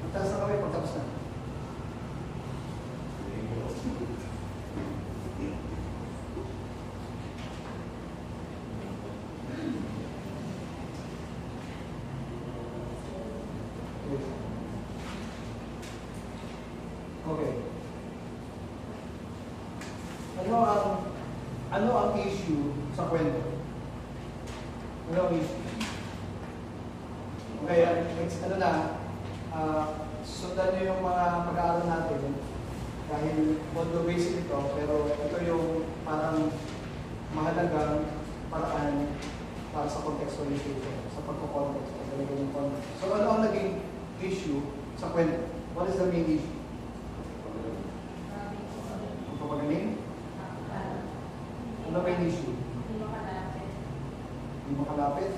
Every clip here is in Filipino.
Magtaas na kami pagtapos na. Okay. Ano ang issue sa kwento? Ano ang issue? Okay, next, sundan nyo yung mga pag-aaral natin dahil although basic ito, pero ito yung parang mahalagang paraan para sa contextualization, sa pagko-context, pagkalagay ng context. So ano ang naging issue sa kwento? What is the main issue? Ang papagaling? Ano main issue? Hindi makalapit?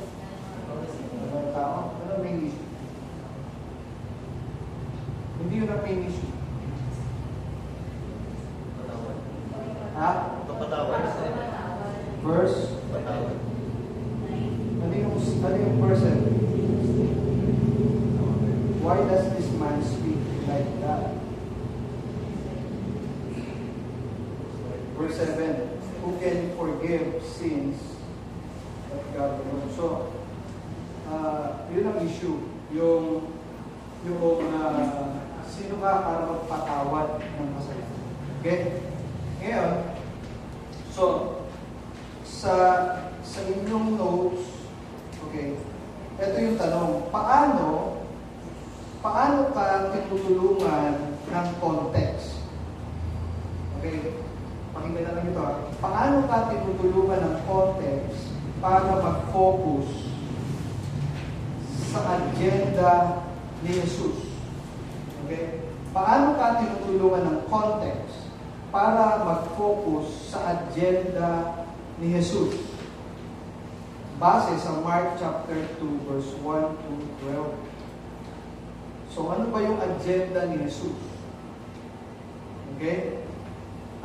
Ano ang tao? Ano ang main issue? Hindi yun ang main issue. Ha? Verse? Ano yung person? Why does this man speak like that? Verse 7. Who can forgive sins but God alone? So, yun ang issue. Yung sino ka para magpatawad ng kasalanan. Okay? Ngayon, so, sa inyong notes, okay, ito yung tanong, paano ka tinutulungan ng context? Okay, pakinggan na lang ito. Paano ka tinutulungan ng context para mag-focus sa agenda ni Jesus? Okay? Paano ka tinutulungan ng context para mag-focus sa agenda ni Jesus? Base sa Mark chapter 2 verse 1 to 12. So ano ba yung agenda ni Jesus? Okay?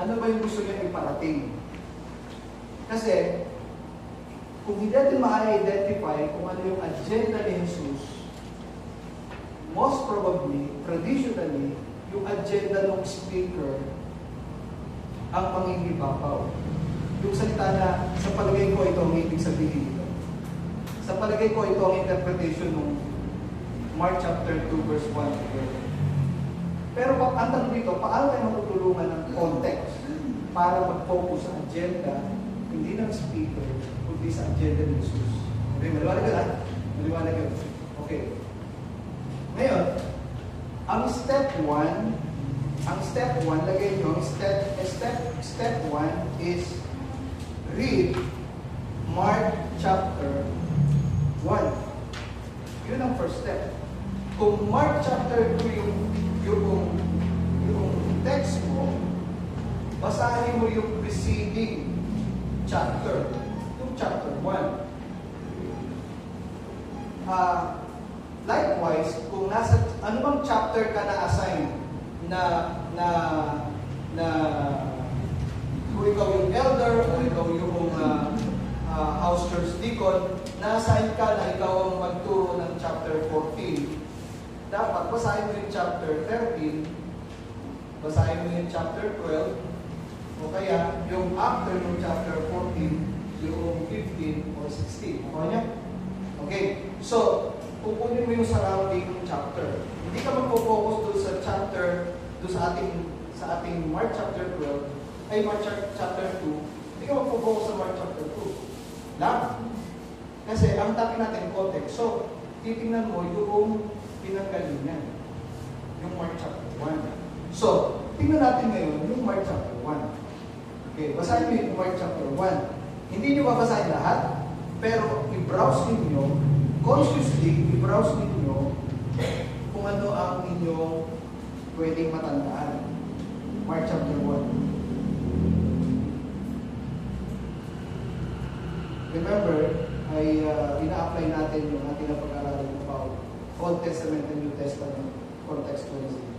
Ano ba yung gusto niya iparating? Kasi kung hindi natin ma-identify kung ano yung agenda ni Jesus, most probably, traditionally, yung agenda ng speaker ang mangingibabaw. Yung salita na, sa palagay ko ito ang ibig sabihin ito. Sa palagay ko ito ang interpretation ng Mark chapter 2 verse 1 to 12. Pero ang tanong dito, paano tayo matutulungan ng context para mag-focus sa agenda, hindi ng speaker, kundi sa agenda ni Jesus? Okay, maliwanag ka na? Maliwanag ka. Okay. Ngayon, ang step 1, lagay nyo, step 1 is read Mark chapter 1. Yun ang first step. Kung Mark chapter 2 yung text mo, basahin mo yung preceding chapter, yung chapter 1. Likewise, kung ano bang chapter ka na-assign kung ikaw yung elder o ikaw yung house church deacon, na-assign ka na ikaw ang magturo ng chapter 14, dapat basahin mo yung chapter 13, basahin mo yung chapter 12, o kaya yung after ng chapter 14, yung 15 or 16. Ako niya? Okay. So, pupunin mo yung surrounding chapter. Hindi ka magpo-focus doon sa chapter, doon sa ating Mark chapter 12, ay Mark chapter 2, hindi ka magpo-focus sa Mark chapter 2. Lang. Kasi ang topic natin, context. So, titingnan mo yung pinanggalingan. Yung Mark chapter 1. So, tingnan natin ngayon yung Mark chapter 1. Okay, basahin nyo yung Mark chapter 1. Hindi nyo babasahin lahat, pero i-browse ninyo, consciously, i-browse ninyo kung ano ang inyong pwedeng matandaan. Mark chapter 1. Remember, ay ina-apply natin yung ating napag-aralan about Old Testament and New Testament contextualization.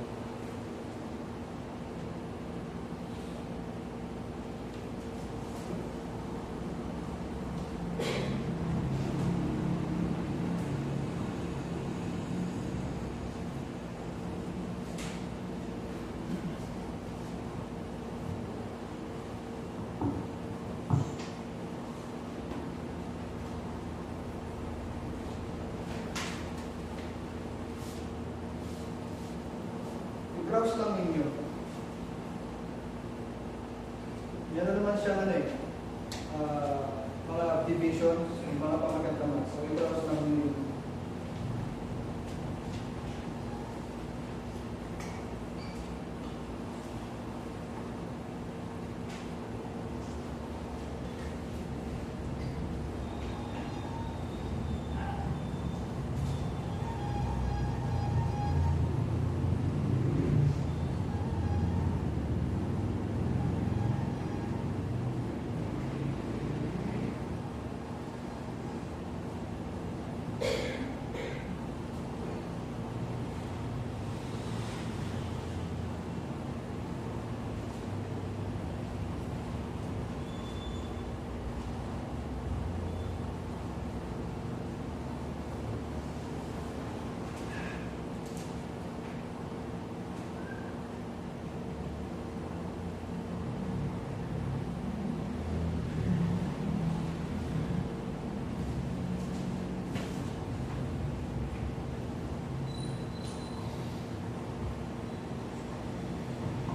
i-browse lang ninyo. Yan na naman siya mga divisions, mga pamagataman. So, i-browse lang ninyo.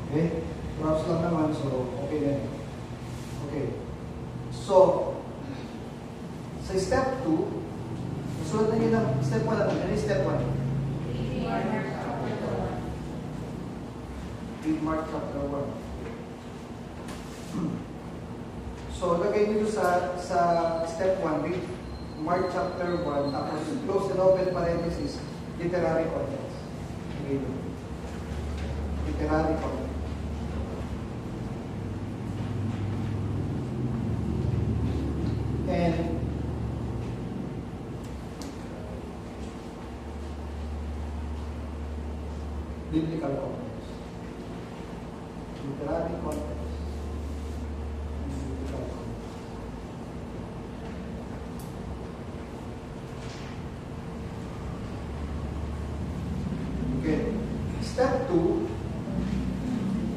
Okay? Browse lang naman, so okay na yun. Okay. So, sa step 2, susunod na yun ang step 1 naman. Ano yung step 1? Read Mark chapter 1. So, lagay nyo sa step 1, read Mark chapter 1, tapos close and open parenthesis, literary context. Okay. Literary context. And biblical context. Literary context. Biblical context. Okay. Step 2,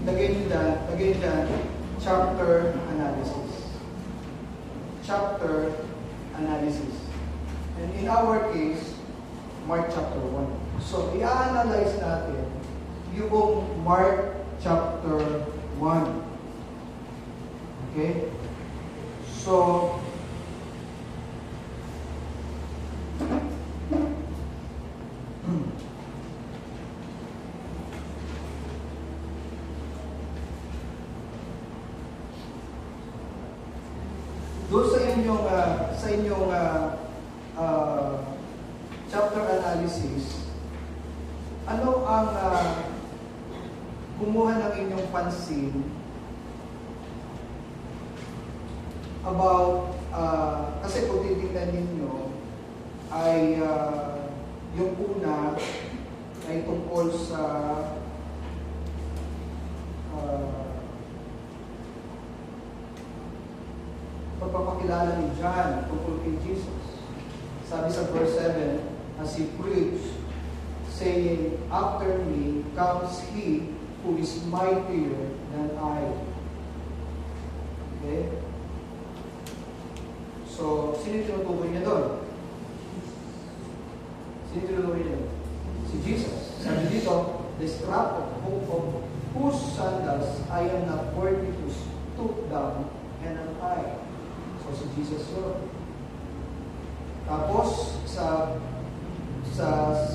lagay dyan, chapter analysis. Chapter analysis. And in our case, Mark chapter 1. So, i-analyze natin yung Mark chapter 1. Okay? So, doon sa inyong chapter analysis, ano ang kumuha ng inyong pansin about, kasi kung titignan ninyo, ay yung una ay tungkol sa pagpapakilala ni John tungkol kay Jesus. Sabi sa verse 7, as he preached, saying, after me comes he who is mightier than I. Okay? So, sino tinutukoy niya doon? Sino tinutukoy niya doon? Si Jesus. Sabi dito, the strap of whose sandals I am not worthy to stoop down and untie. So, si Jesus yun. Tapos, sa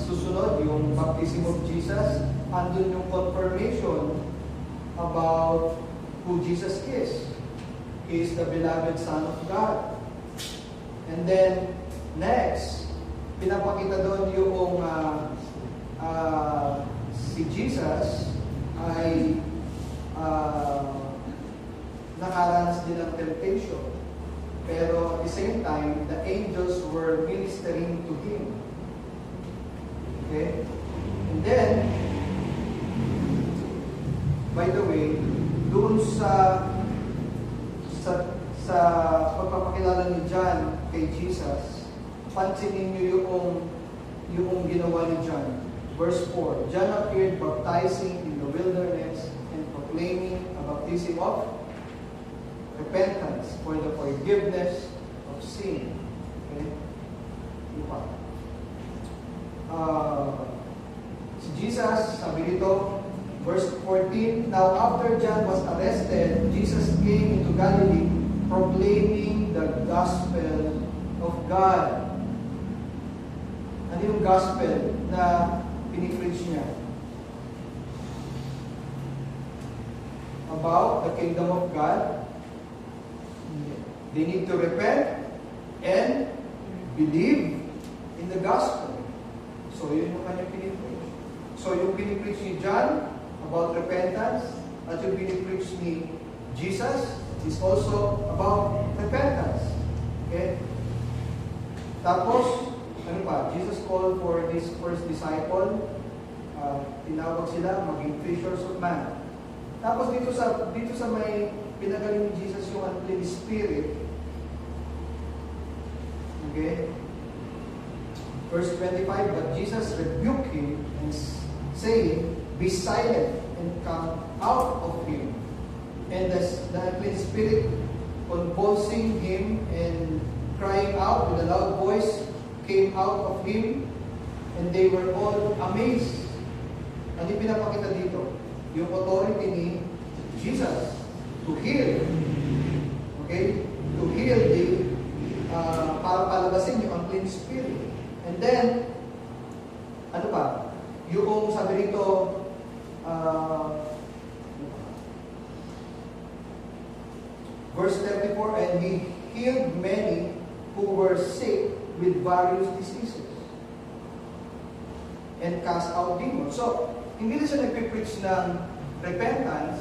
susunod, yung baptism of Jesus, andun yung confirmation about who Jesus is. He is the beloved Son of God. And then, next, pinapakita doon yung si Jesus ay nakaranas din ng temptation. Pero at the same time, the angels were ministering to him. Okay? And then, by the way, doon sa pagpapakilala ni John kay Jesus, pansinin niyo yung ginawa ni John. Verse 4, John appeared baptizing in the wilderness and proclaiming a baptism of repentance for the forgiveness of sin. Okay? Lupa. Si Jesus, sabi dito, Verse 14, now after John was arrested, Jesus came into Galilee proclaiming the gospel of God. Ano yung gospel na pinipreach niya? About the kingdom of God. They need to repent and believe in the gospel. So yun yung kanyang pinipreach. So yung pinipreach ni John about repentance at yung pinipreach ni Jesus is also about repentance. Okay? Tapos, ano pa? Jesus called for his first disciple. Tinawag sila maging fishers of man. Tapos dito sa may pinagaling ni Jesus yung unclean spirit. Okay? Verse 25, but Jesus rebuked him and saying, be silent and come out of him. And the unclean spirit, convulsing him and crying out with a loud voice, came out of him, and they were all amazed. Ano yung pinapakita dito? Yung authority ni Jesus to heal. Okay? To heal para palabasin yung unclean spirit. And then, ano pa? Yung sabi rito, verse 34, and he healed many who were sick with various diseases and cast out demons. So, hindi na siya nagpipreach ng repentance,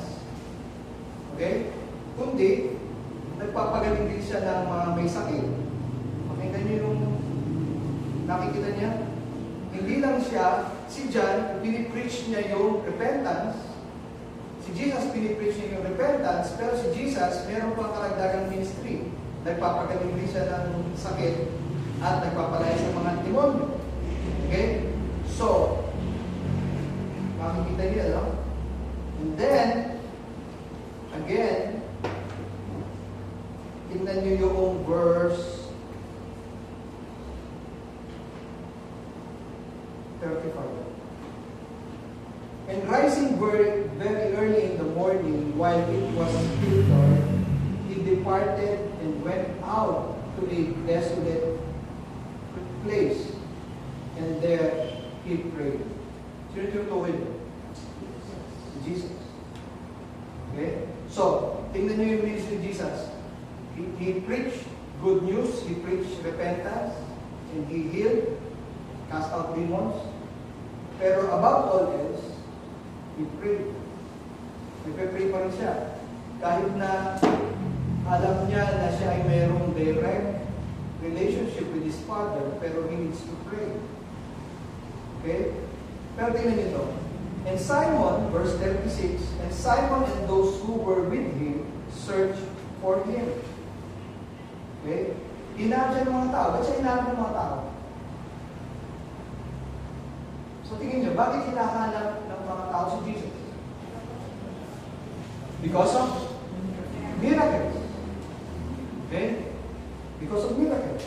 okay? Kundi, nagpapagaling din siya ng mga may sakit. Pakinggan niyo yung nakikita niya. Hindi lang siya, si John, pinipreach niya yung repentance. Si Jesus, pinipreach niya yung repentance. Pero si Jesus, meron pang karagdagang ministry. Nagpapagaling din siya ng sakit at nagpapalaya sa mga demonyo. Okay? So, makikita niya, no? And then, again, tingnan niyo yung verse 35. And rising very, very early in the morning, while it was still dark, he departed and went out to a desolate place, and there he prayed. Sino tinutukoy niyo? Jesus. Okay? So, tingnan niyo yung ministry ni Jesus. He preached good news, he preached repentance, and he healed, cast out demons. Pero above all else, he prayed. Nagpe-pray pa rin siya. Kahit na alam niya na siya ay mayroong direct relationship with his Father, pero he needs to pray. Okay? Pero tingnan niyo ito. And Simon, verse 36, and Simon and those who were with him searched for him. Okay? Hinahanap siya ng mga tao. Ba't siya hinahanap ng mga tao? So tingin niyo, bakit hinahanap ng mga tao si Jesus? Because of miracles. Okay? Because of miracles.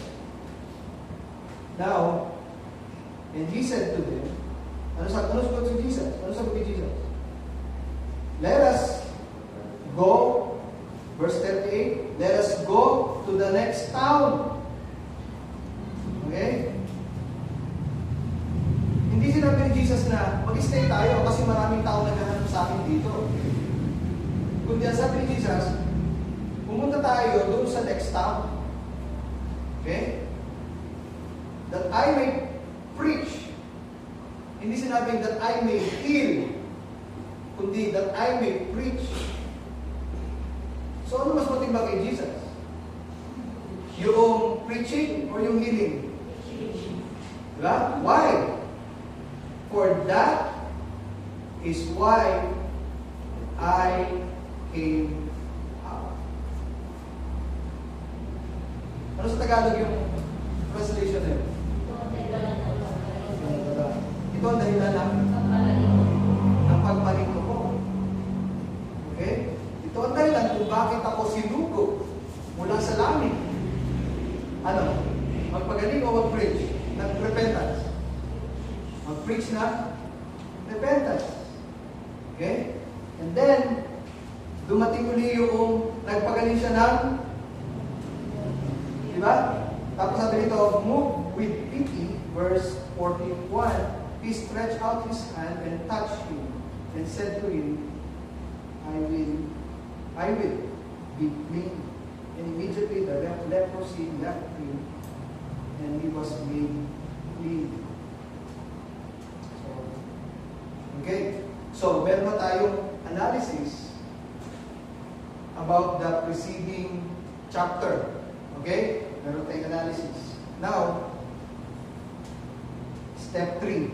Now, and he said to them, ano sagot si Jesus? Ano sagot ni Jesus? Let us go, verse 38, let us go to the next town. Okay? Hindi sinabi ni Jesus na mag-stay tayo kasi maraming tao naghahanap sa akin dito. Kundi ang sabi ni Jesus, pumunta tayo doon sa next town. Okay? That I may preach. Hindi sinabing that I may heal, kundi that I may preach. So ano mas matimbang kay Jesus? Yung preaching or yung healing? Diba? Why? For that is why I came out. Ano sa Tagalog yung translation na yun? Ito ang dahilan ng pagpalinto ko. Okay? Ito ang dahilan kung bakit ako sinugo mula sa langit. Ano? Magpagaling o mag-preach ng repentance? Mag-preach na repentance. Okay? And then, dumating uli yung nagpagaling siya ng, di ba? Tapos sabi nito, move with pity, verse 41, he stretched out his hand and touched him, and said to him, I will be clean. And immediately the leprosy left him, and he was made clean. Okay? So, meron na tayong analysis about the preceding chapter. Okay? Meron tayong analysis. Now, step 3.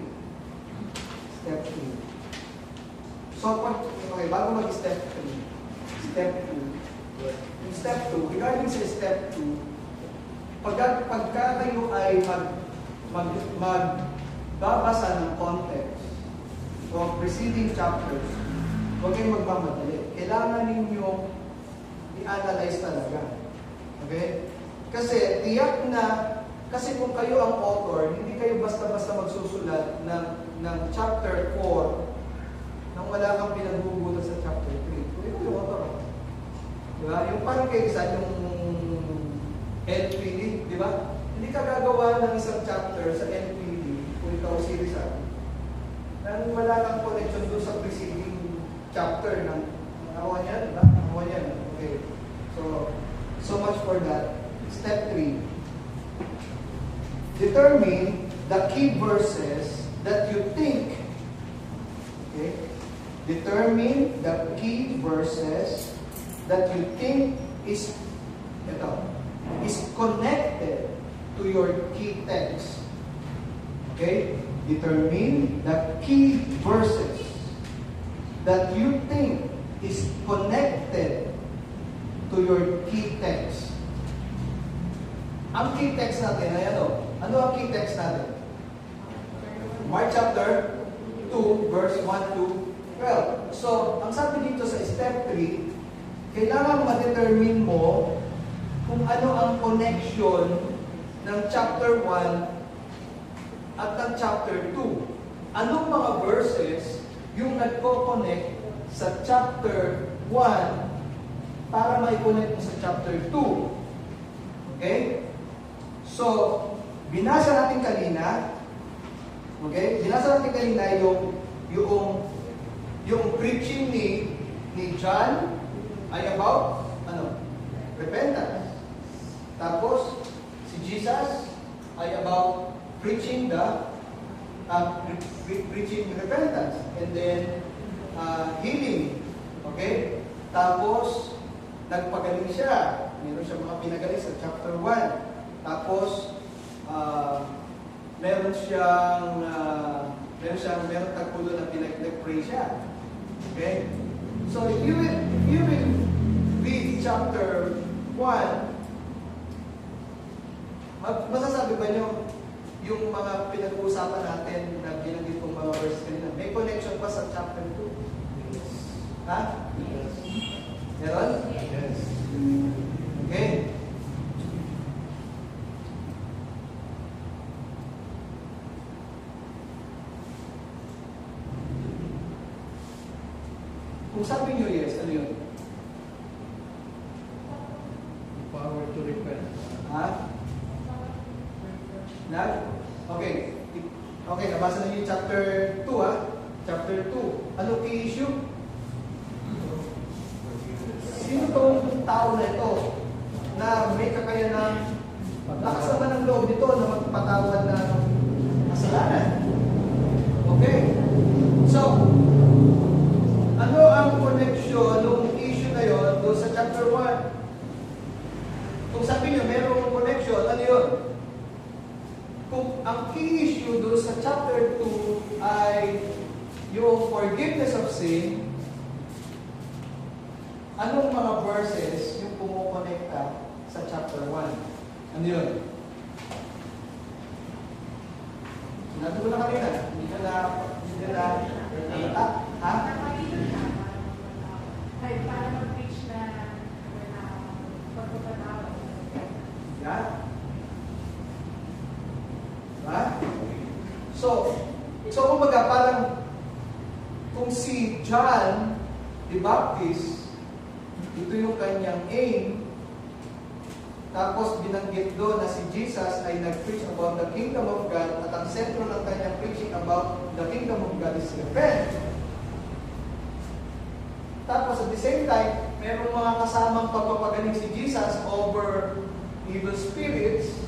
Step 3. So, okay, bago mag-step 3, step 2. Yung step 2, regarding sa step 2, pagka kayo ay magbabasa ng context o preceding chapters, huwag kayong magmamadali. Kailangan ninyong i-analyze talaga. Okay? Kasi tiyak na, kasi kung kayo ang author, hindi kayo basta-basta magsusulat ng chapter 4 nang wala kang pinaghugutan sa chapter 3. Kung ito yung author. Diba? Yung parang kayo isa, yung NPD, di ba? Hindi ka gagawa ng isang chapter sa NPD kung ikaw series nang wala kang connection doon sa preceding chapter ng nakawa niya, di ba? Nakawa niya. Okay. So much for that. Step 3. Determine the key verses that you think. Okay? Determine the key verses that you think is connected to your key text. Okay? Determine the key verses that you think is connected to your key text. Ang key text natin ay ano? Ano ang key text natin? Mark chapter 2, verse 1 to 12. So, ang sabi dito sa step 3, kailangan ma-determine mo kung ano ang connection ng chapter 1 at ng chapter 2. Anong mga verses yung nagko-connect sa chapter 1 para mai-connect mo sa chapter 2. Okay? So, binasa natin kanina, okay? Binasa natin kanina yung preaching ni John ay about repentance. Tapos si Jesus ay about preaching preaching repentance and then healing. Okay? Tapos nagpagaling siya. Meron siya mga pinagaling sa chapter 1. Tapos meron tagpulo na pinag-pray siya. Okay? So if you will read chapter 1, masasabi ba niyo yung mga pinag-uusapan natin na binanggit kong mga verse kanina, may connection pa sa chapter 2? Yes. Ha? Yes. Meron? Yes. Okay. Kung sabi niyo yes, ano yun? Power to repent. Ha? Okay. Okay, nabasa na yung chapter 2 Chapter 2. Ano key issue? Sino tong tao na ito na may kakayanang lakas naman ng loob nito na magpatawad ng kasalanan? Okay. So, ano ang connection ng issue na yun doon sa chapter 1? Kung sabi niyo mayroong connection, ano yun? Kung ang key issue doon sa chapter 2 ay yung forgiveness of sin, anong mga verses yung kumukonekta sa chapter 1? Ano yun? Sinabi ko na kanina, hindi ka na nakita? Ha? Ay, para mag-preach na pagpapatawa. Yan. Ha? So kumbaga parang kung si John the Baptist, ito yung kanyang aim, tapos binanggit doon na si Jesus ay nag-preach about the kingdom of God at ang sentro ng kanyang preaching about the kingdom of God is repent. Tapos at the same time, merong mga kasamang pagpapagaling si Jesus over evil spirits.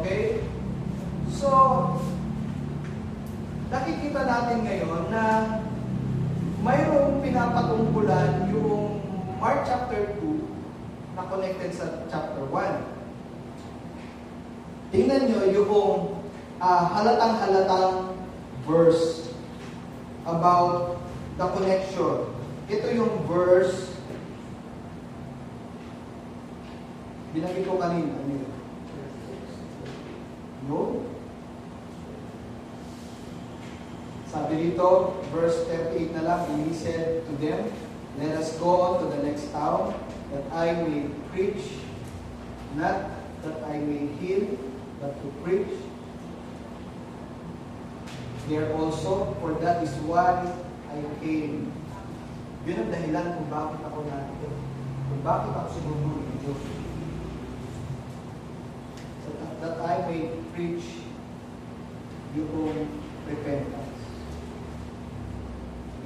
Okay? So, nakikita natin ngayon na mayroong pinapatungkulan yung Mark chapter 2 na connected sa chapter 1. Tingnan nyo yung halatang-halatang verse about the connection. Ito yung verse, binanggit ko kanina. Ano yun? No? Sabi dito, verse 38 na lang, and he said to them, let us go on to the next town, that I may preach, not that I may heal, but to preach there also, for that is why I came. Yun ang dahilan kung bakit ako narito. Kung bakit ako sinunod ng Diyos. So that I may preach yung repentance.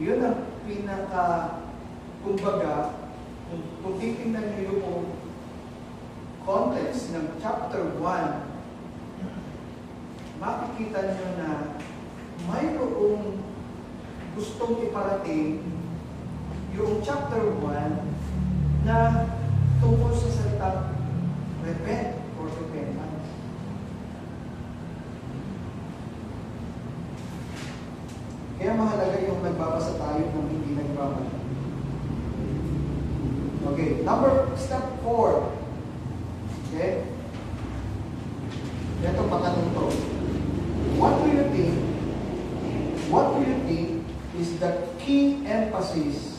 Yun ang kumbaga, kung titingnan niyo yung context ng chapter 1, makikita niyo na mayroong gustong iparating yung chapter 1 na tungkol sa salitang repent or repentance. Kaya mahalaga yung nagbabasa tayo ng hindi nagbabasa. Okay, step 4. Okay? Ito patanong to. What do you think is the key emphasis?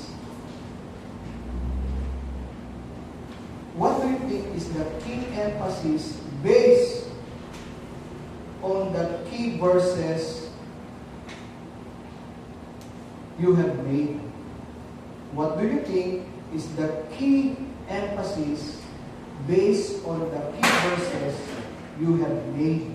What do you think is the key emphasis based on the key verses you have made? What do you think is the key emphasis based on the key verses you have made?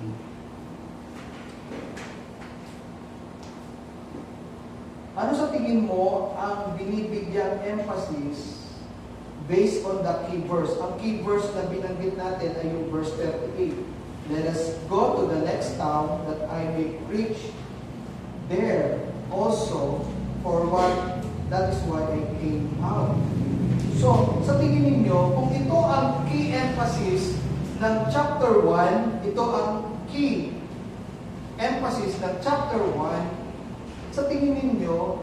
Ano sa tingin mo ang binibigyang emphasis based on the key verse? Ang key verse na binanggit natin ay yung verse 38. Let us go to the next town that I may preach there also, for what that is why I came out. So, sa tingin ninyo, kung ito ang key emphasis ng chapter 1, ito ang key emphasis ng chapter 1, sa tingin ninyo,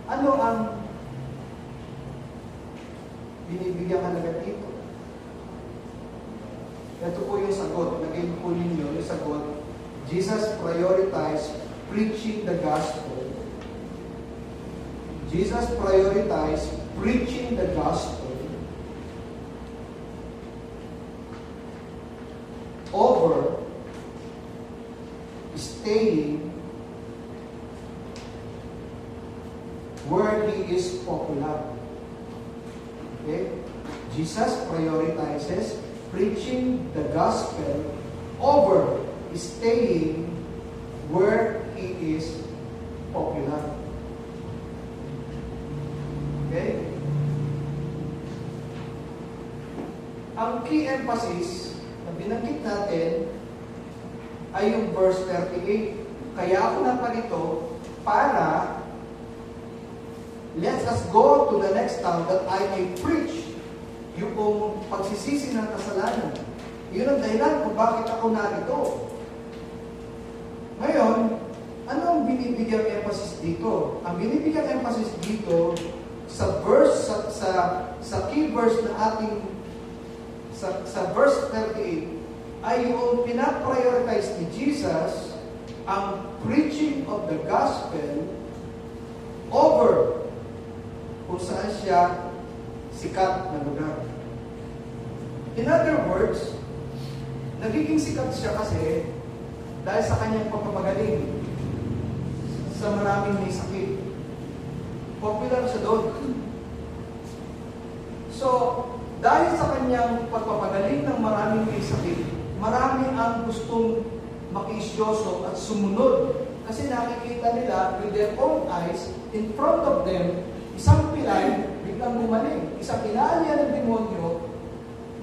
ano ang binibigyan halaga dito? Ito po yung sagot. Lagay po ninyo yung sagot. Jesus prioritized preaching the gospel. Jesus prioritized preaching the gospel over staying where He is popular. Okay? Jesus prioritizes preaching the gospel over staying where He is popular. Okay? Ang key emphasis na binanggit natin ay yung verse 38. Kaya ako naparito para let us go to the next town that I may preach yung pagsisisi ng kasalanan. Yun ang dahilan kung bakit ako narito. Ngayon, ano ang binibigyang emphasis dito? Ang binibigyang emphasis dito sa verse, sa key verse na ating sa verse 38 ay yung pinaprioritize ni Jesus ang preaching of the gospel over kung saan siya sikat na lugar. In other words, nagiging sikat siya kasi dahil sa kanyang pagpapagaling. sa maraming may sakit. Popular siya doon. So, dahil sa kanyang pagpapagaling ng maraming may sakit, marami ang gustong makiisyoso at sumunod. Kasi nakikita nila with their own eyes, in front of them, isang pilay, biglang gumaling. Isang inaalya ng demonyo,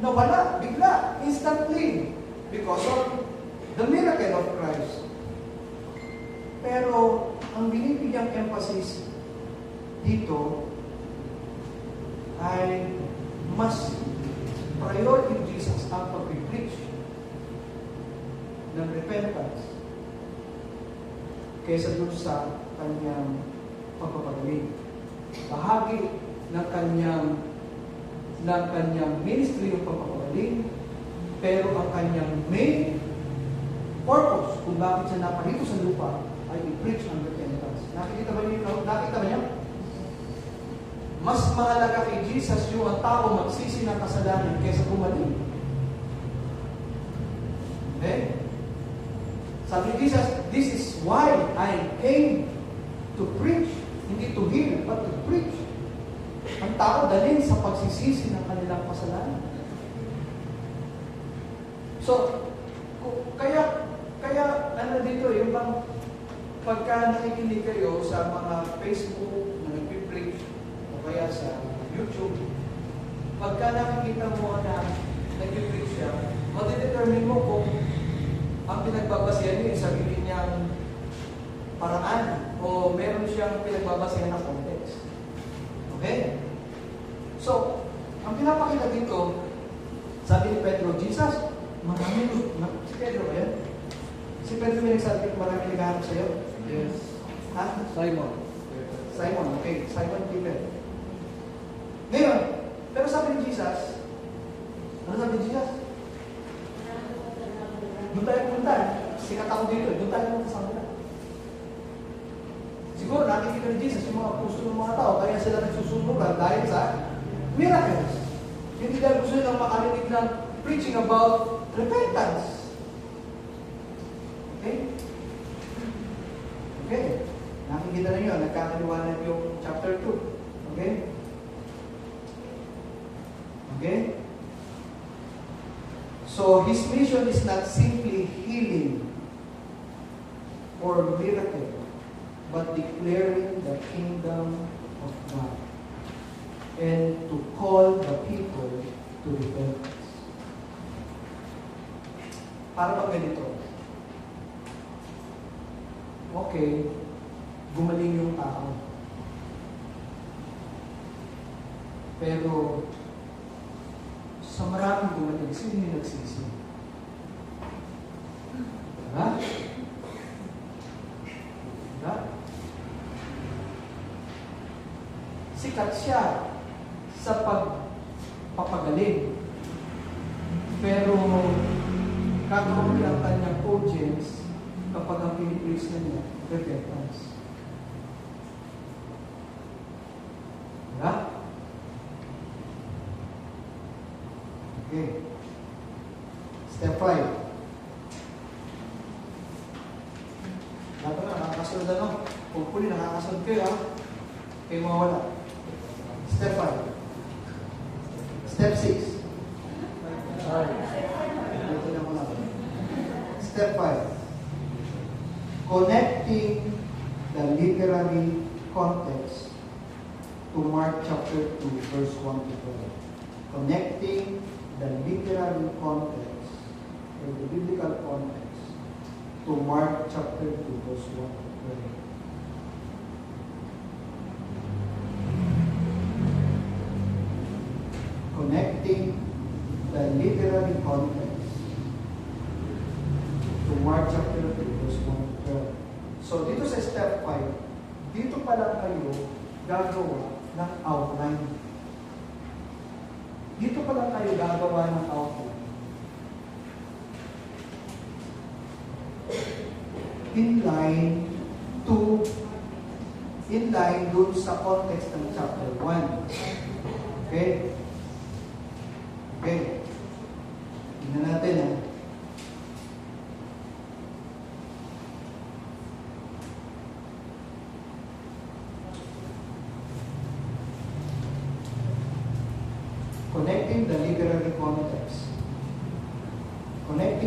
nawala, bigla, instantly, because of the miracle of Christ. Pero, ang binibigyang emphasis dito ay mas priority of Jesus ang pag-preach ng repentance kaysa dun sa kanyang pagpapagaling. Bahagi ng kanyang ministry yung pagpapagaling, pero ang kanyang main purpose kung bakit siya naparito sa lupa ay i-preach ang repentance. Nakita ba niyo? Mas mahalaga kay Jesus yung ang tao magsisi ng kasalanan kaysa gumaling. Okay? Sabi ni Jesus, this is why I came to preach. Hindi to heal, but to preach. Ang tao dalhin sa pagsisisi ng kanilang kasalanan. So, kaya ano dito, yung bang pagka nakikinig kayo sa mga Facebook na nagpipreach o kaya sa YouTube, pagka nakikita mo na nagpipreach siya, matidetermine mo kung ang pinagbabasihan niyo yung sarili niyang paraan o meron siyang pinagbabasihan na context. Okay? So, ang pinapakita dito, sabi ni Pedro, Jesus, si Pedro ba yan? Si Pedro may nagsabi, marami naghahanap sa'yo? Yes. Ha? Simon. Simon, okay. Simon Peter. Ngayon, pero sabi ni Jesus, ano sabi ni Jesus? Doon tayo pumunta. Sikat ako dito. Doon tayo pumunta sa kanila. Siguro nakikita ni Jesus yung mga puso ng mga tao, kaya sila nagsusunuran dahil sa miracles. Hindi dahil gusto nilang makarinig ng preaching about repentance. Okay? Okay. Nakikita na yun. Nagkakaliwanag yung chapter 2. Okay? Okay? So, his mission is not simply healing or miracle, but declaring the kingdom of God and to call the people to repentance. Para bang ganito? Okay, gumaling yung tao. Pero, sa maraming gumaling, sino yung nagsisi? Diba? Diba? Sikat siya sa pagpapagaling. Pero, kakaroon ang kanyang audience kapag ang pinipreach na niya, repentance. Diba? Okay. Step 5. Dapat na, nakakasunod ano? Hopefully, nakakasunod kayo, ha? Kayo mawala. Step 5. Step 6. Sorry. Dito na muna. Step 5. Connecting the literary context to Mark chapter 2, verse 1 to 12. Connecting the literary context or the biblical context to Mark chapter 2, verse 1 to 12. Connecting the literary context to Mark chapter 2, verse 1 to 12. So, dito sa step 5, dito pa lang kayo gagawa ng outline. Dito pa lang kayo gagawa ng outline. In line dun sa context ng chapter 1. Okay? Okay. Tingnan natin, ha?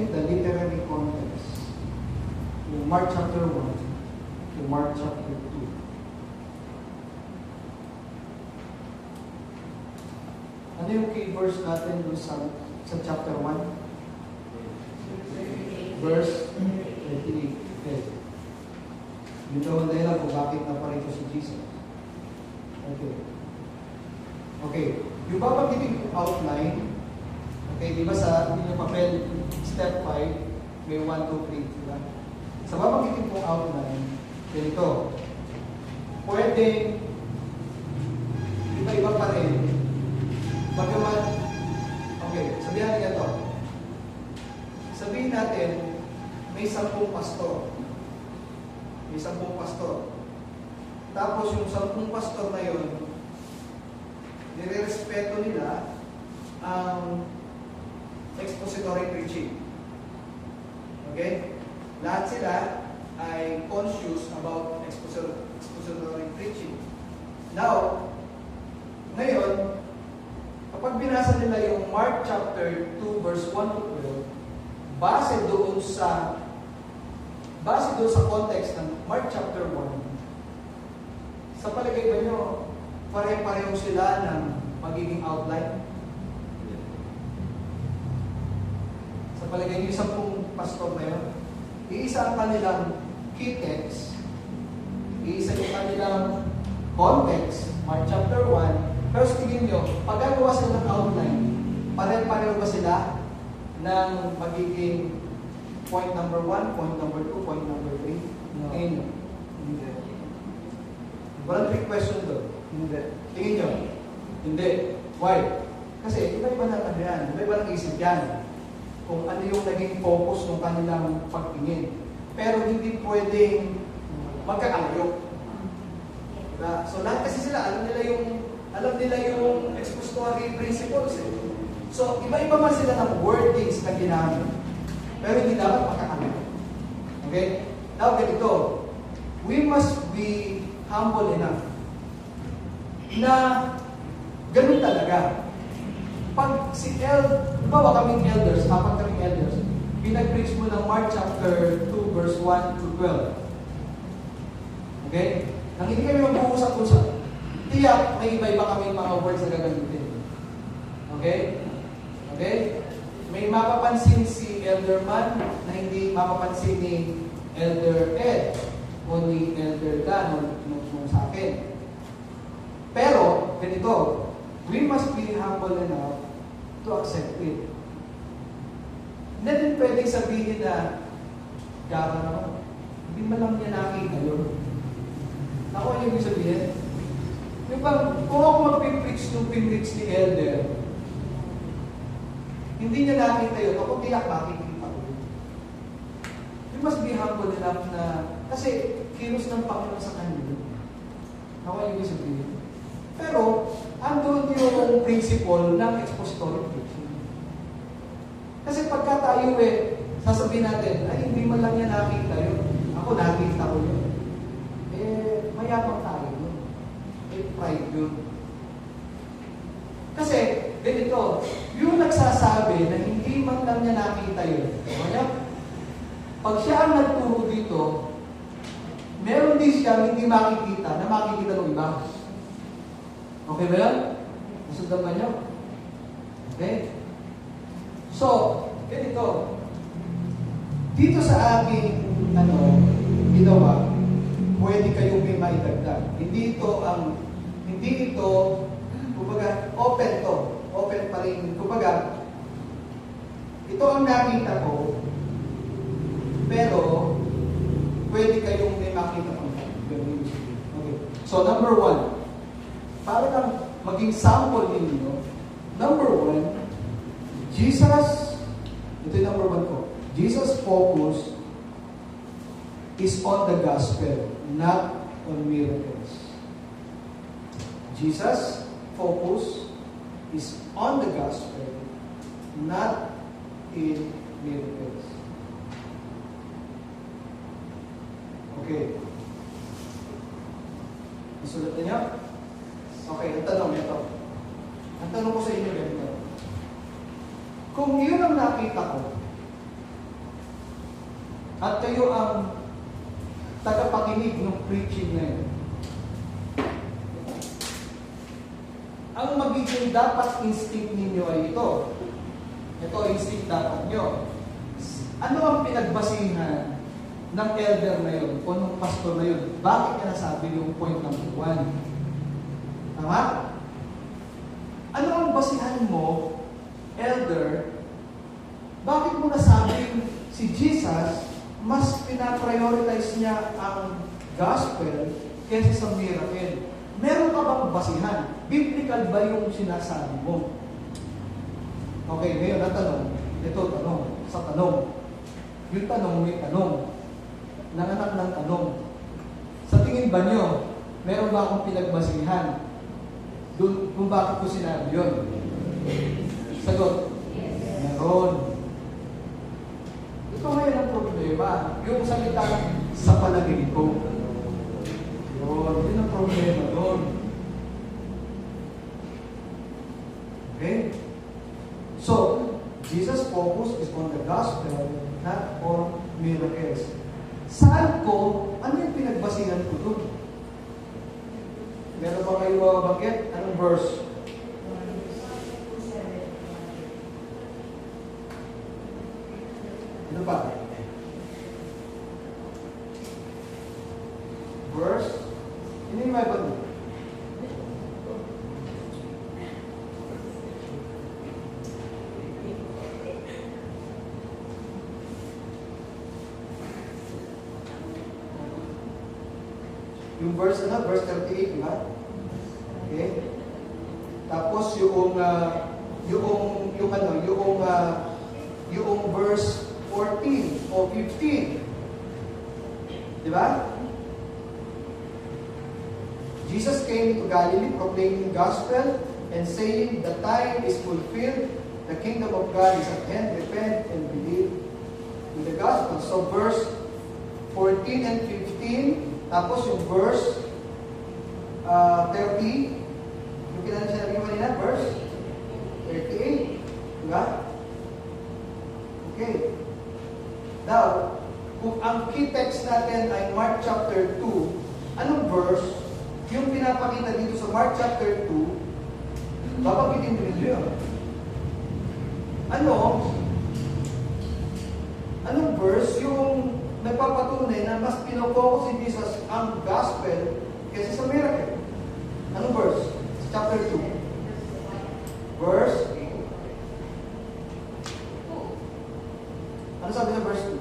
natin the literary context. Yung Mark chapter 1 to Mark chapter 2. Ano yung key verse natin doon sa chapter 1? Verse 38. Okay. Yun daw ang dahilan kung bakit naparito si Jesus. Okay. Okay. Yung babanggitin kong outline, okay, di ba sa inyong papel, step 5, may 1, 2, 3, diba? Sa babanggitin kong outline, ganito. Pwede, iba-iba pa rin. Bagaman, okay, sabihin natin ito. Sabihin natin, may 10 pastor. May 10 pastor. Tapos yung 10 pastor na yun, nire-respeto nila ang expository preaching. Okay? Lahat sila ay conscious about expository preaching. Now, ngayon, kapag binasa nila yung Mark chapter 2 verse 1 to 12, base doon sa context ng Mark chapter 1, sa palagay ba nyo, pare-pareho sila ng magiging outline? Sa palagay nyo, 10 pastor na yun, iisa ang kanilang key text, iisa yung kanilang context, Mark chapter 1, pero tingin nyo, pag gagawa sila ng outline, pare-pareho ba sila ng magiging point number 1, point number 2, point number 3? No. Tingin nyo? Hindi. Walang trick question doon. Hindi. Tingin nyo? Hindi. Why? Kasi iba-iba na ano yan, iba-iba ng isip yan. Kung ano yung naging focus ng kanilang pagtingin. Pero hindi pwedeng magkakalayo. Diba? So lahat kasi sila, alam nila yung expository principles. So iba-iba man sila ng wordings na ginamit. Pero hindi dapat magkakalayo. Okay? Now, ganito. We must be humble enough na ganun talaga. Pag bawa kaming elders, apat kaming elders, pinag-preach mo ng Mark chapter 2 verse 1 to 12. Okay? Nang hindi kami mag-uusap-usap, tiyak may iba-iba kaming mga words na gagamitin. Okay? Okay? May mapapansin si Elder Man na hindi mapapansin ni Elder Ed o ni Elder Dan o sa akin. Pero, ganito, we must be humble enough to accept it. Hindi din pwedeng sabihin na gara naman. Hindi man lang niya nakita yun. Ako ano yung sabihin? Yung bang, kung ako mag-preach nung pinrich ni Elder, hindi niya nakita yun, ako tiyak makikita ko. You must be humble enough na, kasi kilos ng Panginoon sa kanya. Ako yung sabihin. Pero, andun yung principle ng expository preaching. Kasi pagka tayo sasabihin natin, ay hindi man lang niya nakita yun. Ako nakita ko yun. Mayabang tayo yun. Pride yun. Kasi, ganito, yung nagsasabi na hindi man lang niya nakita yun. Kaya, pag siya ang nagturo dito, meron din siya hindi makikita na makikita ng iba. Okay ba yan? Nasundan ba niyo? Okay? So, ganito. Dito sa aking ginawa, pwede kayong may maidagdag. Hindi ito, kumbaga, open to. Open pa rin. Kumbaga, ito ang nakita ko, pero, pwede kayong may makita pang okay. So, number 1, para lang maging sample ninyo, number 1, Jesus, ito yung number 1 ko, Jesus' focus is on the gospel, not on miracles. Jesus' focus is on the gospel, not in miracles. Okay. Isulat na niya? Okay, ang tanong ito. Ang tanong ko sa inyo ganito. Kung yun ang nakita ko, At kayo ang tagapakinig ng preaching na yun. Ang magiging dapat instinct ninyo ay ito. Ito instinct dapat nyo. Ano ang pinagbasihan ng elder na yun o ng pastor na yun? Bakit niya nasabi yung point number 1? Tama? Ano ang basihan mo, elder? Bakit mo nasabing si Jesus mas pinaprioritize niya ang gospel kaysa sa miracle? Meron ka bang basihan? Biblical ba yung sinasabi mo? Okay, ngayon na tanong. Ito tanong. Sa tanong. Yung tanong, may tanong. Nanganak ng tanong. Sa tingin ba nyo, meron ba akong pinagbasihan doon kung bakit ko sinabi yun? Sagot. Meron. Ito ngayon ang problema. Yung salita sa palagay ko. Yun ang problema doon. Okay? So, Jesus' focus is on the gospel, not on miracles. Saan ko, ano yung pinagbasihan ko doon? Meron ba kayo bakit? Anong verse? Ano ba? Verse? Hindi may ba doon? Yung verse, verse 38, di ba? Okay? Tapos yung verse 14 o 15. Di ba? Jesus came into Galilee proclaiming the gospel and saying, the time is fulfilled, the kingdom of God is at hand, repent and believe in the gospel. So verse 14 and 15. Tapos yung verse 30, yung sinabi ko kanina, verse 38. Diba? Okay. Now, kung ang key text natin ay Mark chapter 2, anong verse yung pinapakita dito sa Mark chapter 2, babanggitin din nyo yun. Anong verse yung nagpapatunay na mas pinofocus si Jesus ang gospel kaysa sa miracle? Anong verse? Sa chapter 2. Verse? Ano sabi sa verse 2?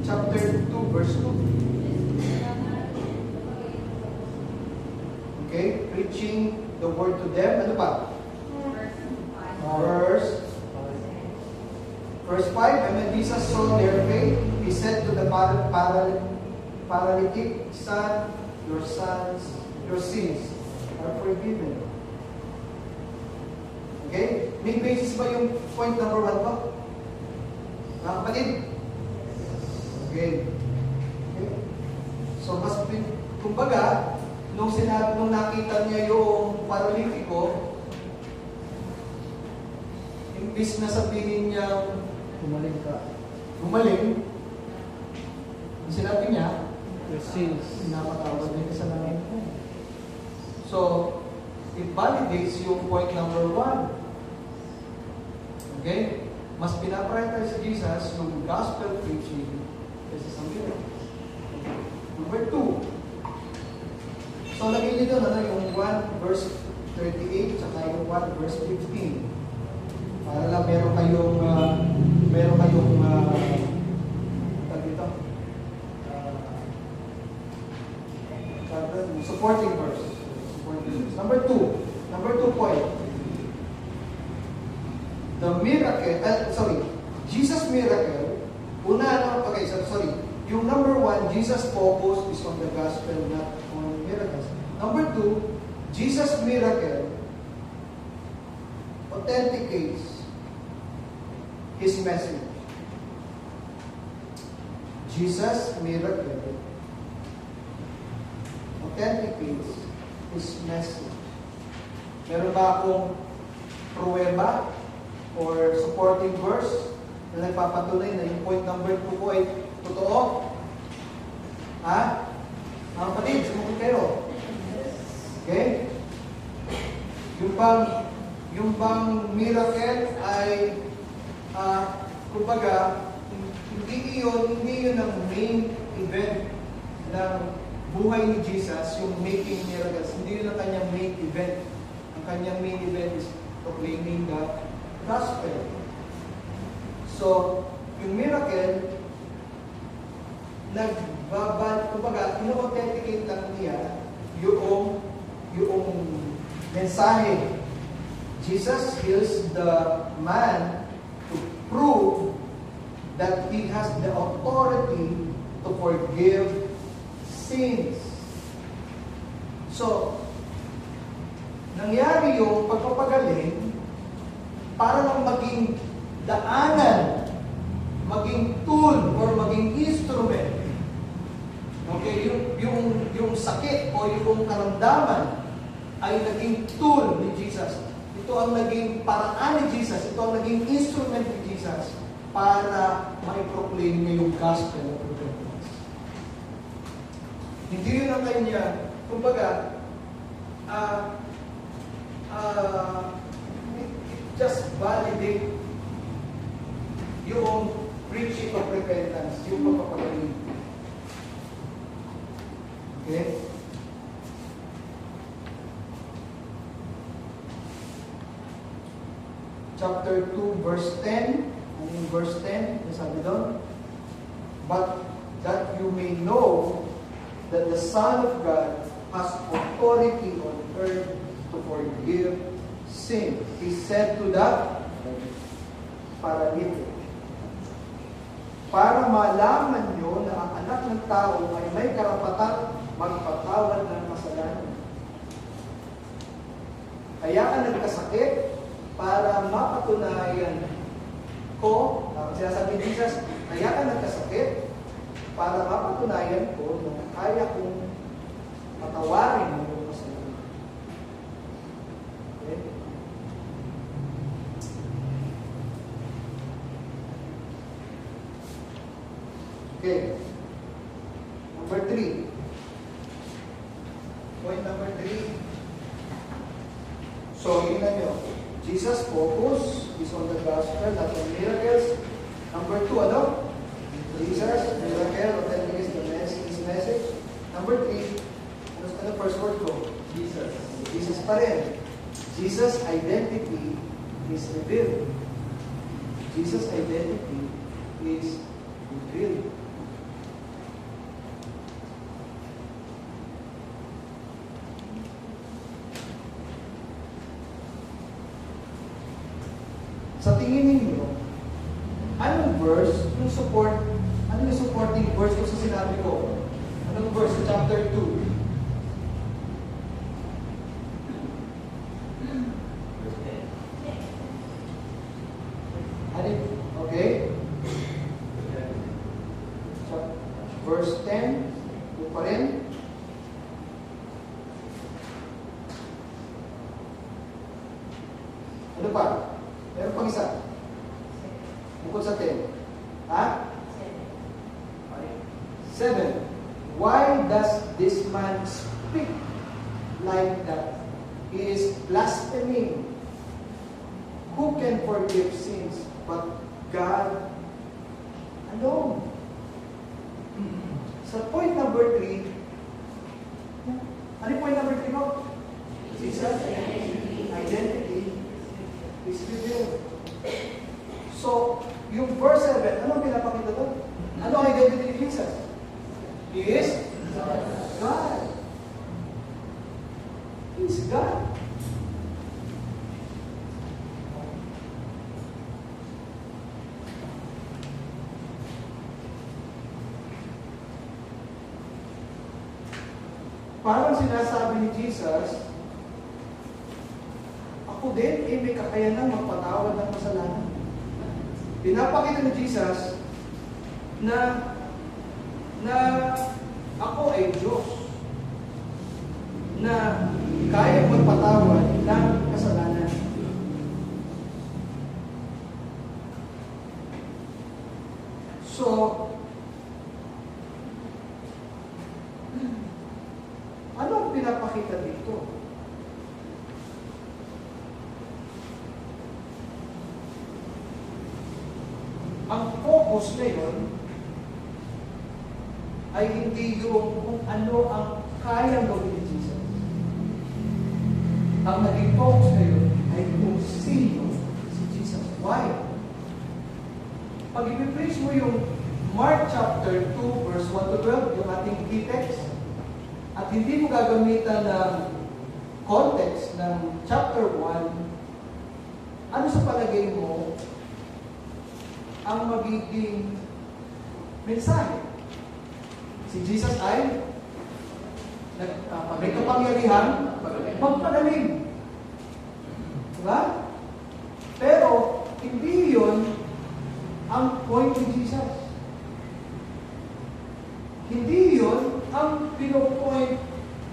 Chapter 2, verse 2. Okay, preaching the word to them. Ano pa? Verse 5. And when Jesus saw their faith, He said to the paralytic, Son, your sins are forgiven. Okay? May basis ba yung point number 1 pa? Mga kapatid? Okay. So, kumbaga, nung nakita niya yung paralitiko, imbis na sabihin niya, gumaling, sinabi niya, Your sins. napatawad niya kasalanan ko. So, it validates yung point number 1. Okay? Mas pinaprioritize si Jesus yung gospel preaching kaysa sa miracles. Number 2. So, lagay nyo doon, yung 1 verse 38, saka yung 1 verse 15. Para lang meron kayong supporting verse. Number 2 point. The miracle, Jesus miracle, yung number 1, Jesus focus is on the gospel, not on miracles. Number 2, Jesus miracle authenticates His message. Jesus miracle authenticates His message. Meron ba akong pruweba or supporting verse na nagpapatunay na yung point number 2 ko ay totoo? Ha? Mga kapatid, sumunod kayo. Okay? Yung bang miracle ay kumbaga, hindi yun ang main event ng buhay ni Jesus, yung making miracles. Hindi yun ang kanyang main event. Ang kanyang main event is proclaiming the gospel. So, yung miracle, kumbaga, ino-authenticate lang niya yung mensahe. Jesus heals the man to prove that He has the authority to forgive sins. So, nangyari yung pagpapagaling para lang maging daanan, maging tool, or maging instrument. Okay, yung sakit o yung karamdaman ay naging tool ni Jesus. Ito ang naging paraan ni Jesus. Ito ang naging instrument ni Jesus para ma-proclaim niya yung gospel of repentance. Hindi yun ang kanya, kumbaga, just validate yung preaching of repentance, yung pagpapagaling. Okay? Chapter 2, verse 10. Ano yung verse 10? Ano sabi doon? But that you may know that the Son of God has authority on earth to forgive sin. He said to the paralytic, para malaman nyo na ang anak ng tao ay may karapatang magpatawad ng kasalanan. Kaya ka nagkasakit para mapatunayan ko, sinasabi ni Jesus, kaya ka nagkasakit para mapatunayan ko na kaya kong patawarin ang iyong kasalanan. Okay? Okay. Number 3. Point number 3. So, tingnan nyo. Jesus' focus is on the gospel, not on miracles. Number 2, ano? Jesus, miracle, authenticates his message. Number 3, ano first word ko? Jesus. Jesus pa rin. Jesus' identity is revealed. Jesus' identity is revealed. Sa tingin ninyo, anong verse, yung supporting verse ko sa sinabi ko? Anong verse sa chapter 2? Okay? So, verse 10, ito pa rin. Ano pa? Meron pang isa. Bukod sa 10. Ha? 7. Why does this man speak like that? He is blaspheming. Who can forgive sins but God alone? Sa point number 3, ano yung point number 3 mo? Jesus? Identity is revealed. So, yung verse 7, anong pinapakita doon? Ano ang identity ni Jesus? He is God. He is God. Parang sinasabi ni Jesus, ako din, may kakayanan magpatawad ng kasalanan. Pinapakita ni Jesus na ako ay Diyos. na kaya magpatawad ng kasalanan. So, ano ang pinapakita dito? Ang focus ngayon ay hindi yung kung ano ang kayang gawin ni Jesus. Ang naging focus ngayon ay kung sino si Jesus. Why? Pag i-preach mo yung Mark chapter 2 verse 1 to 12, yung ating key text, at hindi mo gagamitan ng context ng chapter 1, ano sa palagay mo ang magiging mensahe? Si Jesus ay may kapangyarihan magpagaling. Diba? Pero hindi yun ang point ni Jesus. Hindi yun ang pinopoint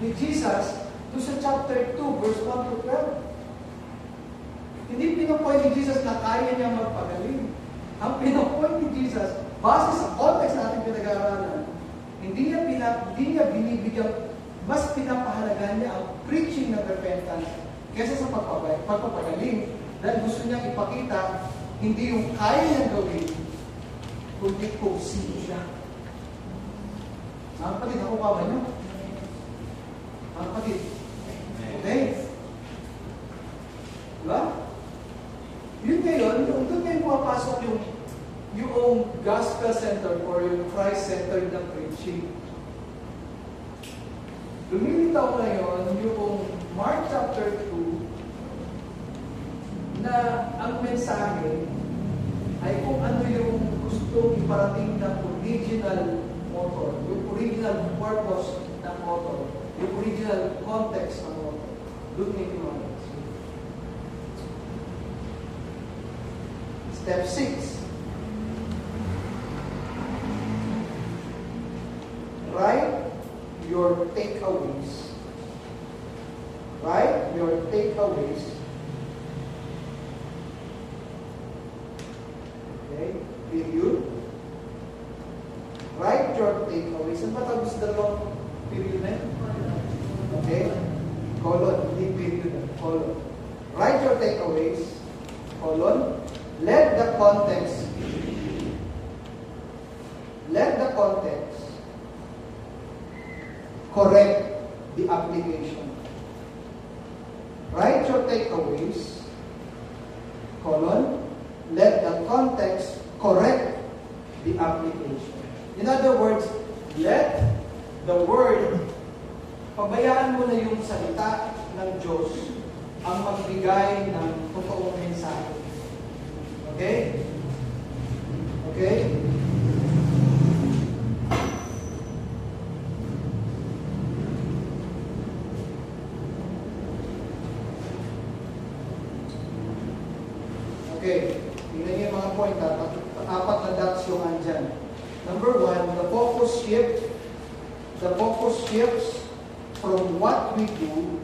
ni Jesus doon sa chapter 2, verse 1 to 12. Hindi pinopoint ni Jesus na kaya niya magpagaling. Ang pinopoint ni Jesus, base sa context na ating pinag-aaralan, hindi niya binibigyan, mas pinapahalagaan niya ang preaching ng repentance kaysa sa pagpapagaling. Dahil gusto niya ipakita, hindi yung kaya niyang gawin, kundi kung sino siya. Mga kapatid, ako pa ba niyo? Mga kapatid. Okay? Diba? Yun ngayon, doon ngayon pumapasok yung gospel center or yung Christ-centered na preaching. Lumilitaw ngayon yung Mark chapter 2 na ang mensahe ay kung ano yung gusto iparating ng original author, yung original purpose ng author, yung original context ng author. Doon ngayon yung Step 6. Write your takeaways. Write your takeaways. Okay? Period. Write your takeaways. Ano ba tawag sa dalawang period na yun? Okay? Colon. Hindi period. Colon. Write your takeaways. Colon. Let the context correct the application. Write your takeaways, colon, let the context correct the application. In other words, let the word, pabayaan mo na yung salita ng Diyos ang magbigay ng totoong mensahe. Okay? Okay? Okay. Tingnan niyo yung mga point ha. Apat na dots yung andyan. Number 1, the focus shifts from what we do.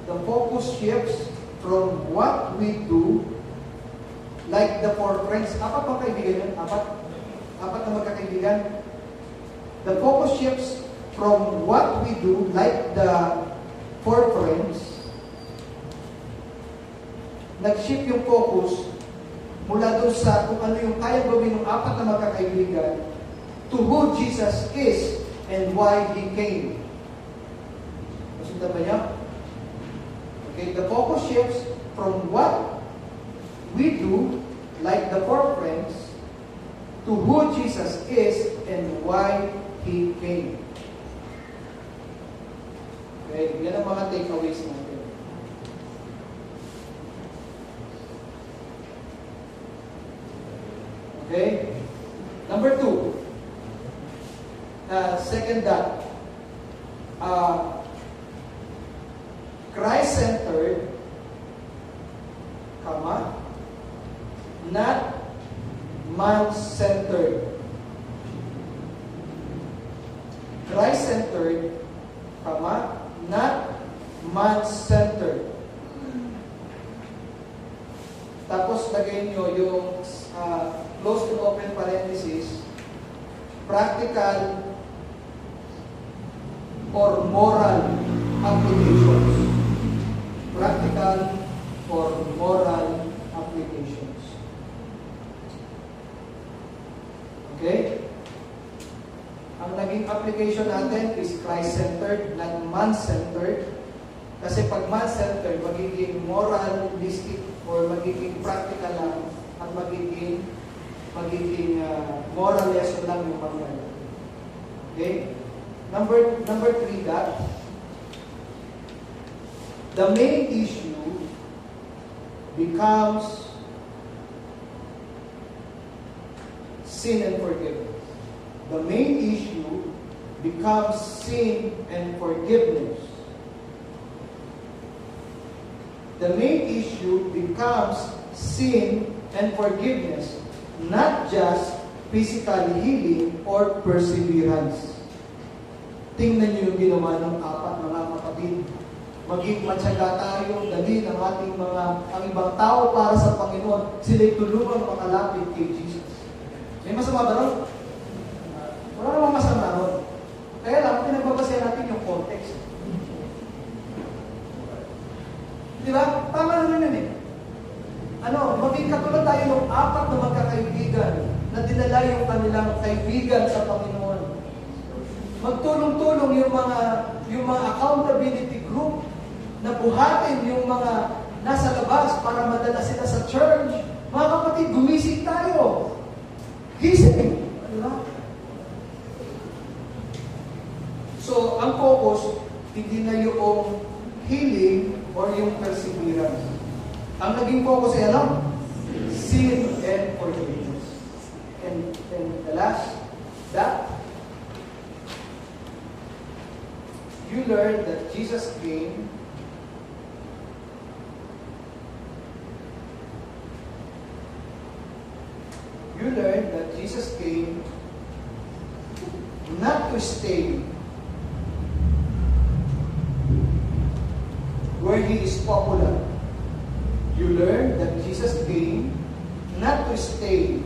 The focus shifts from what we do, like the four friends. Apat ba kaibigan yun? Apat na magkakaibigan. The focus shifts from what we do, like the four friends. Nag-shift yung focus mula doon sa kung ano yung kaya gawin ng apat na magkakaibigan to who Jesus is and why He came. Masundan ba niya? Okay, the focus shifts from what we do, like the four friends, to who Jesus is and why He came. Okay, yan ang mga takeaways natin. Okay? Number 2, second dot, Christ-centered, not man-centered. Christ-centered, not man-centered. Tapos lagay nyo yung close and open parenthesis, practical or moral applications. Practical or moral applications. Okay? Ang naging application natin is Christ-centered, not man-centered. Kasi pag man-centered, magiging moralistic or magiging practical lang at magiging moral lesson lang yung mangyayari. Okay? Number 3, that the main issue becomes sin and forgiveness. The main issue becomes sin and forgiveness. The main issue becomes sin and forgiveness, not just physical healing or perseverance. Tingnan niyo yung ginawa ng 4 mga kapatid. Maging matyaga tayo, dali ng ating ang ibang tao para sa Panginoon. Sila'y tulungang makalapit kay Jesus. May masama ba ron? Wala namang masama ron. Kaya lang, pinagbabasehan natin yung context. Di ba? Tama naman yun eh. Maging katulad tayo ng 4 na magkakaibigan na dinala yung kanilang kaibigan sa Panginoon. Magtulong-tulong yung mga accountability group na buhatin yung mga nasa labas para madala sila sa church. Mga kapatid, gumising tayo. Gising. Diba? So, ang focus, hindi na yung healing or yung perseverance. Ang naging focus ay sin and forgiveness. And the last, that you learn that Jesus came not to stay where He is popular. You learn that Jesus came not to stay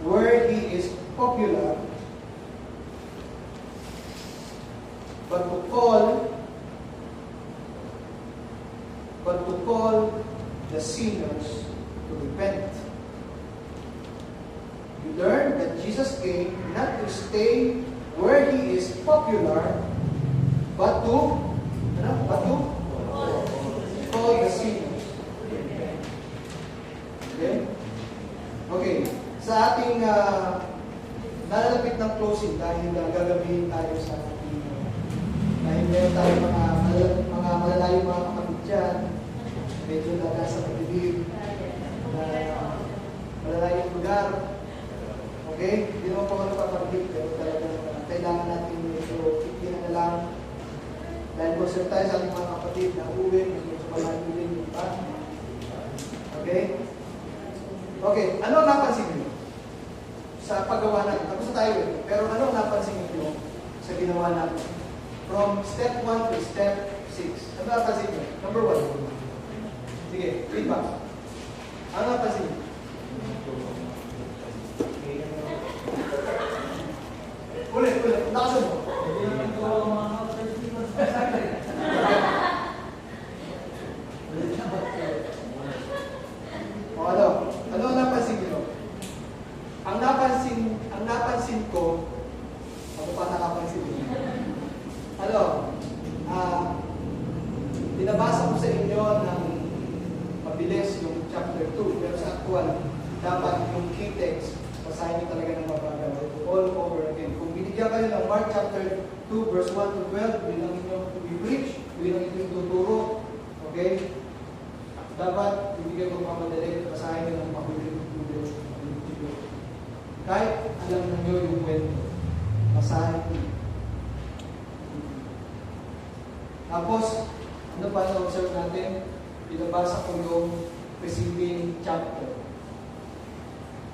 where He is popular, but to call the sinners to repent. You learn that Jesus came not to stay where He is popular, but to call the sinners. Okay. Sa ating nalalapit ng closing dahil gagabihin tayo sa ating dahil meron tayo mga malalayong mga kapatid dyan, medyo nasa pagdibig, malalayong lugar. Okay? Hindi naman po kami papagdik, pero talagang kailangan natin medyo ikinan na lang. Dahil concern tayo sa ating mga kapatid na uwi, medyo malayo din yung pa. Okay? Okay, ano ang napansin niyo sa paggawa natin? Tapos na tayo pero ano ang napansin niyo sa ginawa natin? From step 1 to step 6. Ano napansin niyo? Number 1. Sige, read back. Ano napansin niyo? Ulit. Nakasan mo. Ano ang napansin niyo? Ang napansin ko, ako pa nakapansin niyo. Binabasa ko sa inyo ng mabilis yung chapter 2, pero sa actual, dapat yung key text, basahin niyo talaga ng mabagal. All over again. Kung binigyan kayo ng Mark chapter 2, verse 1 to 12, yun ang inyong i-preach, yun ang inyong tuturo. Okay? Dapat, hindi kayo magmamadali, basahin niyo ng mahulit. Kahit alam niyo yung kwento, basahin niyo. Tapos, ano pa na-observe natin? Binabasa ko yung preceding chapter.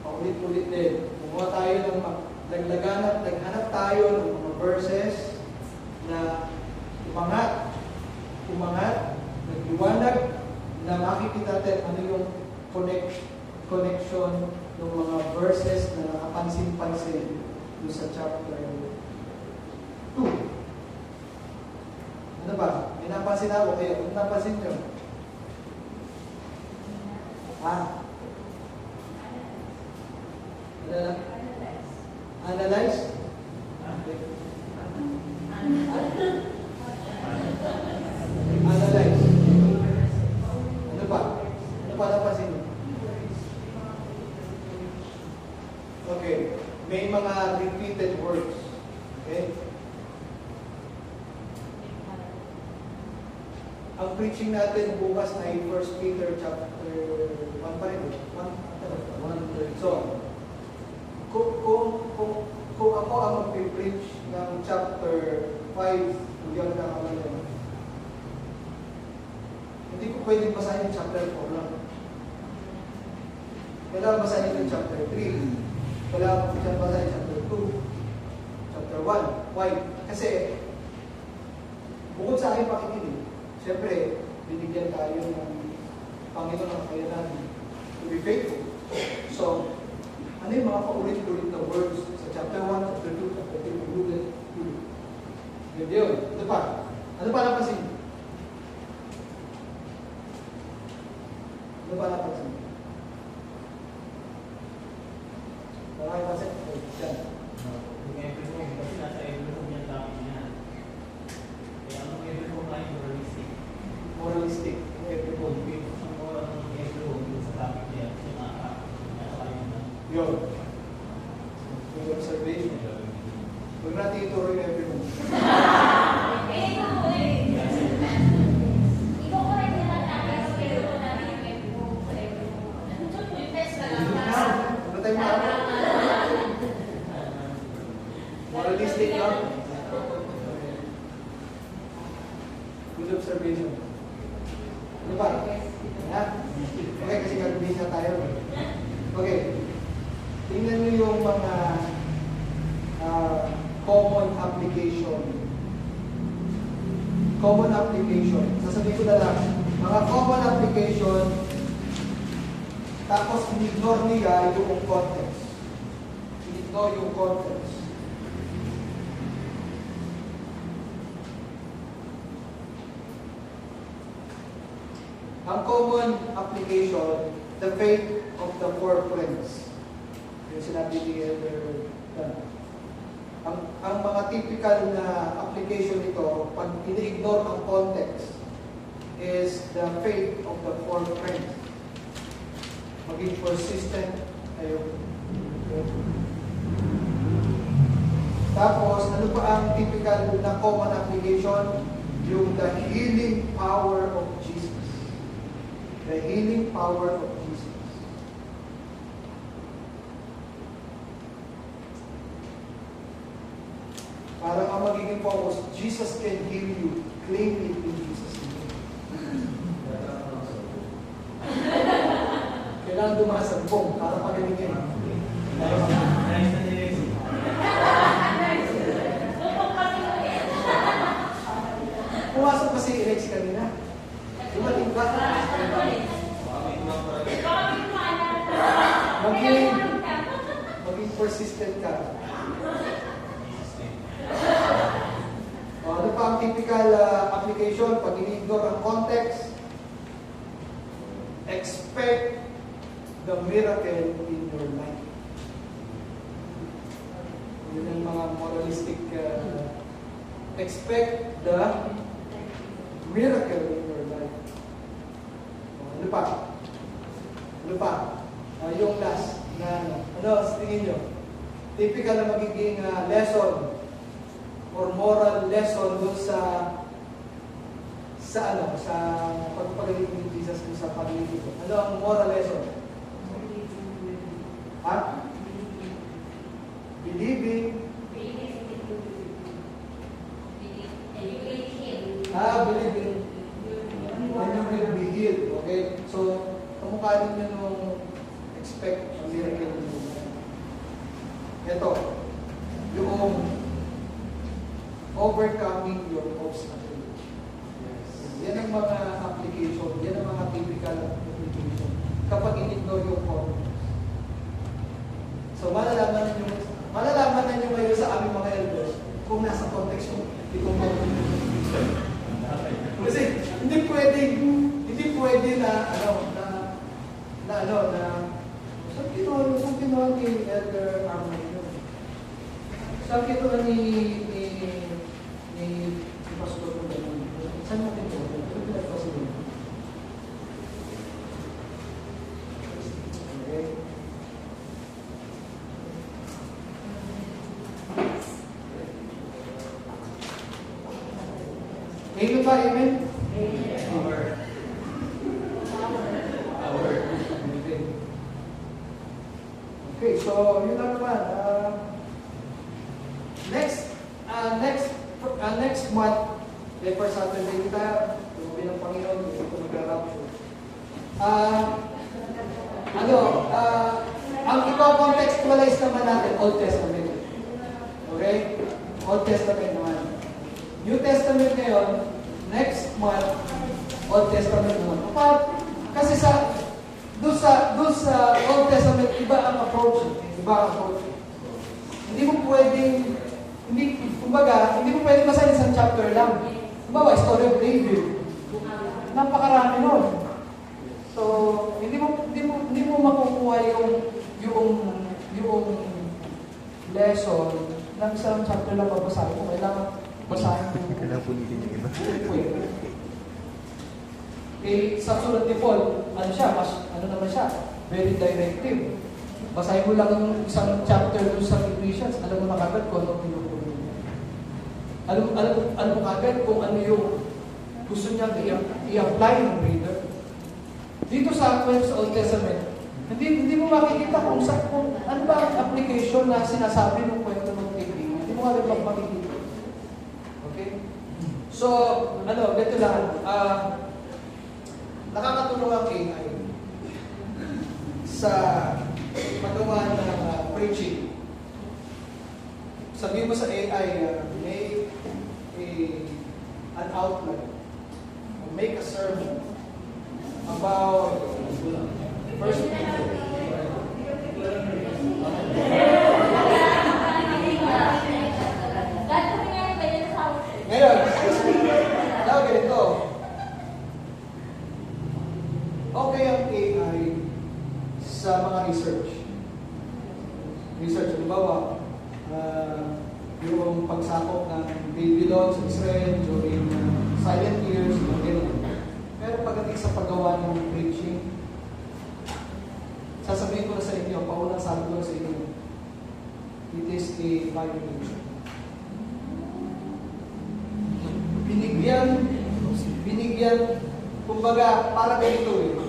Paulit-ulit din. Kumuha tayo ng naghanap tayo ng mga verses na umangat, nagliwanag, na makikita natin ano yung connection ng mga verses na nakapansin-pansin doon sa chapter 2. Ano ba? May napansin ako kayo. Kung napansin nyo? Analyze? Analyze. Ano pa? Ano pa napansin nyo? Okay. May mga repeated words. Okay? Ang preaching natin bukas ay 1 Peter chapter 1 pa rin. 1. So, kung ako ang mag-preach ng chapter 5, hindi ako nakakalaman. Hindi ko pwedeng basahin yung chapter 4 lang. Kailangan basahin yung chapter 3. Kailangan basahin yung chapter 2. Chapter 1. Why? Kasi, bukod sa aking pakikinig, siyempre, binigyan tayo ng Panginoon ng kakayanan to be faithful. So, ano yung mga paulit-ulit na words sa chapter 1, chapter 2, chapter 3, ulit. Yun. Ano pa? Ano pa napansin? Ano pa napansin? Marami pansin? Diyan. Yung everyone, kasi nasa everyone yung topic niya. Kaya ang everyone ay moralistic. Moralistic. Everyone. Ang moral ng everyone yung sa topic niya, yung nasa kayo na. Yun. Yung observation. Huwag natin ituro yung everyone. Ano tayo mga? Moralistic, no? Good observation. Ano ba? Ha? Okay, kasi gagawin na tayo. Okay. Tingnan nyo yung mga common application. Common application. Sasabihin ko na lang, mga common application, tapos in-ignore niya yung context. In-ignore yung context. Ang common application, the faith of the four friends. Yung sinabi ni Elder Dan. Ang mga typical na application nito, pag ini-ignore ang context, is the faith of the four friends. Maging persistent kayo. Tapos, ano pa ang typical na common application? Yung the healing power of Jesus. The healing power of Jesus. Parang ang magiging focus, Jesus can heal you. Claim it in Jesus' name. Kailangan dumasambong para pagalingin. Nice na direction. Pumasok pa si Alex kanina. Dumating ba? Maging persistent ka. Ano pa ang typical application? Pag in-ignore ang context, expect the miracle in your life. Yun ang mga moralistic expect the miracle in your life. Ano pa? Ano pa? Yung last na ano sa tingin nyo? Typical na magiging lesson or moral lesson doon sa pagpagaling ni Jesus sa paglilingkod. Ano ang moral lesson? Ha? Believing. Believing. And you will be healed. Okay? So, kamukha din nyo nung expect ang miracle nyo. Ito. Yung overcoming your obstacle. Yan ang mga application, yan ang mga typical application kapag in-ignore yung formulas. So malalaman ninyo ngayon sa aming mga elders kung nasa context yung itong formulas. Kasi hindi pwede na saan kinuha ni Elder Armand yun? Saan kinuha ni Pastor ko gano'n? Saan natin ito? Ano pinagpasa yun? Okay. Amen ba? Amen? Okay, so yun lang naman. Next month, for Saturday tayo, tumabi ng Panginoon, hindi ko mag-rapture. Ang iko-contextualize naman natin, Old Testament. Okay? Old Testament naman. New Testament ngayon, next month, Old Testament naman. Kasi doon sa Old Testament, iba ang approach. Hindi mo pwedeng basahin isang chapter lang. Kumbaga, story of David. Napakarami nun. So, hindi mo makukuha yung lesson ng isang chapter lang babasahin mo. Kailangan basahin mo. Kailangan po hindi iba. Sa sulat ni Paul, naman siya? Very directive. Basahin mo lang yung isang chapter doon sa Ephesians, alam mo na kagad kung ano pinupuno niya. Alam mo kagad kung ano yung gusto niya i-apply ng reader. Dito sa Old Testament, hindi mo makikita kung ano ba ang application na sinasabi ng kwento ng David. Hindi mo kagad makikita. Okay? So, dito lang. Nakakatulong ang AI sa paggawa ng preaching. Sabihin mo sa AI, make an outline, make a sermon about First Peter. Ngayon, ganito. Okay ang AI sa mga research. Halimbawa, yung pagsakop ng Babylon sa Israel during silent years, gano'n. Pero pagdating sa paggawa ng preaching, sasabihin ko na sa inyo, paunang sabi ko na sa inyo, it is a violation. Binigyan, kumbaga, para ganito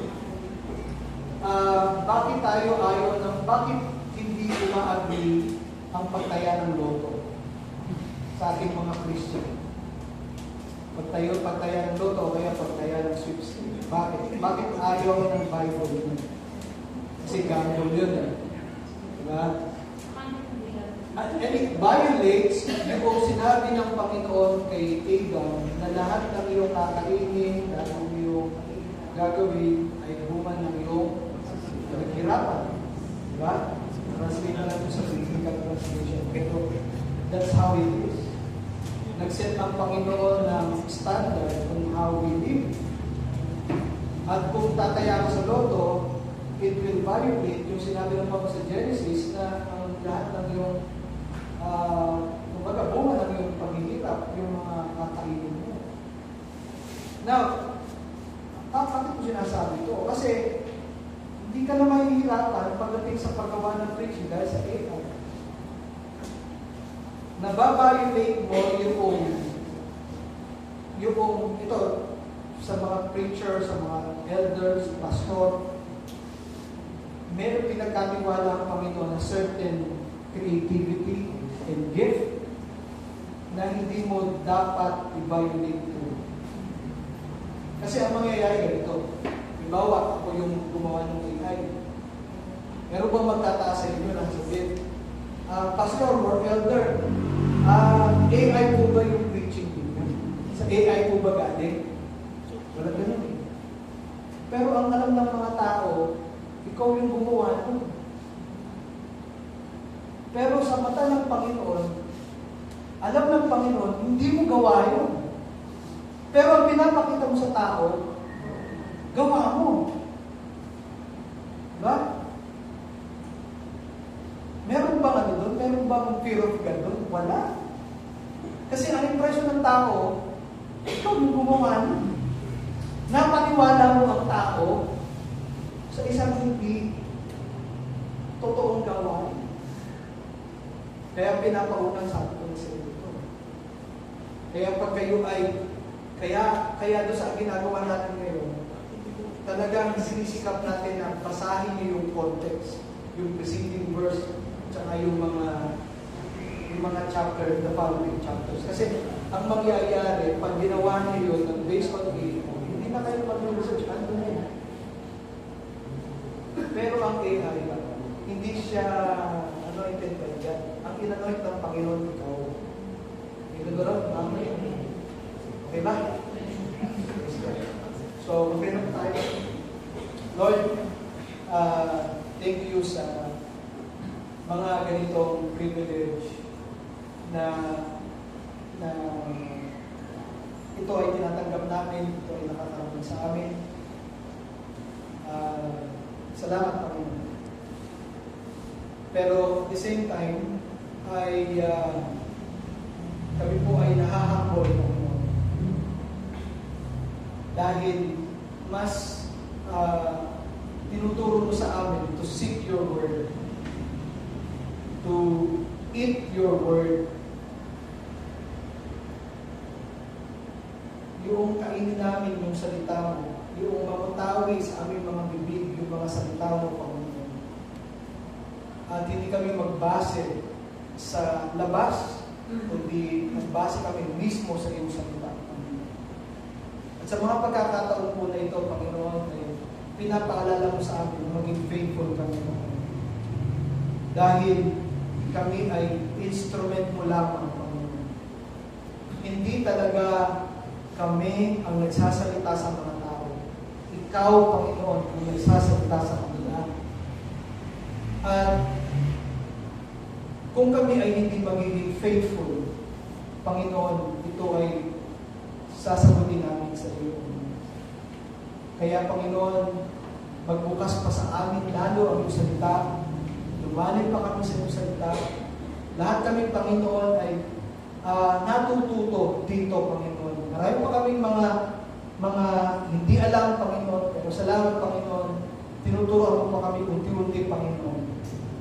bakit hindi uma-agree ang pagtaya ng loto sa ating mga Christian? Pagtaya ng loto o kaya pagtaya ng sweepstakes. Bakit ayaw ng Bible yun? Kasi gamble yun. Diba? And it violates yung sinabi ng Panginoon kay Adam na lahat ng iyong kakainin, lahat ng iyong gagawin ay bunga ng iyong naghirapan. Diba? Translate na natin sa biblical translation. Pero that's how it is. Nag-set ang Panginoon ng standard on how we live. At kung tataya ka sa loto, it will violate yung sinabi ng Panginoon sa Genesis na ang lahat ng iyong kumbaga bunga ng iyong paghihirap, yung mga kakainin mo. Now, bakit ko sinasabi ito? Kasi hindi ka na mahihirapan pagdating sa paggawa ng preaching dahil sa AI. Nababiolate mo yung ito sa mga preacher, sa mga elders, pastor, meron pinagkatiwala ang Panginoon na certain creativity and gift na hindi mo dapat i-violate ito. Kasi ang mangyayari ganito, halimbawa, ako yung gumawa ng AI. Meron bang magtataas sa inyo ng sabihin, Pastor or Elder, AI po ba yung Pero ang alam ng mga tao, ikaw yung gumawa nun. Pero sa mata ng Panginoon, alam ng Panginoon, hindi mo gawa yun. Pero ang pinapakita mo sa tao, gawa mo. Diba? Meron bang ano doon? Meron bang fear of God doon? Wala. Kasi ang impresyon ng tao, ikaw yung gumawa nun. Napaniwala mo ang tao sa isang hindi totoong gawain. Kaya pinapaunan sa atin sa ito. Kaya pag kayo ay, kaya doon sa ginagawa natin ngayon, talagang sinisikap natin na basahin niyo yung context, yung preceding verse, tsaka yung mga chapter, the following chapters. Kasi ang mangyayari, pag ginawa niyo yun, based on it, hindi na kayo mag-research, ano na yun. Pero ang AI, hindi siya anointed by God. Ang inanoint ng Panginoon ikaw. Inagaraw, amen. Okay ba? So, mag-pray tayo. Lord, thank you sa mga ganitong privilege na ito ay tinatanggap namin, ito ay nakakarating sa amin. Salamat, Panginoon. Pero at the same time, ay kami po ay nahahambol, Panginoon. Dahil mas tinuturo mo sa amin to seek your word, to eat your word. Yung kainin namin yung salita mo, yung mamutawi sa aming mga bibig, yung mga salita mo, Panginoon. At hindi kami magbase sa labas, kundi magbase kami mismo sa iyong salita, Panginoon. At sa mga pagkakataon po na ito, Panginoon, ay pinapaalala mo sa amin na maging faithful kami, Panginoon. Dahil kami ay instrument mo lamang, Panginoon. Hindi talaga kami ang nagsasalita sa mga tao. Ikaw, Panginoon, ang nagsasalita sa kanila. At kung kami ay hindi magiging faithful, Panginoon, ito ay sasagutin namin sa iyo. Kaya, Panginoon, magbukas pa sa amin lalo ang iyong salita. Lumalim pa kami sa iyong salita. Lahat kami, Panginoon, ay natututo dito, Panginoon. Marami pa kaming mga hindi alam, Panginoon, pero salamat, Panginoon, tinuturoan mo pa kami unti-unti, Panginoon.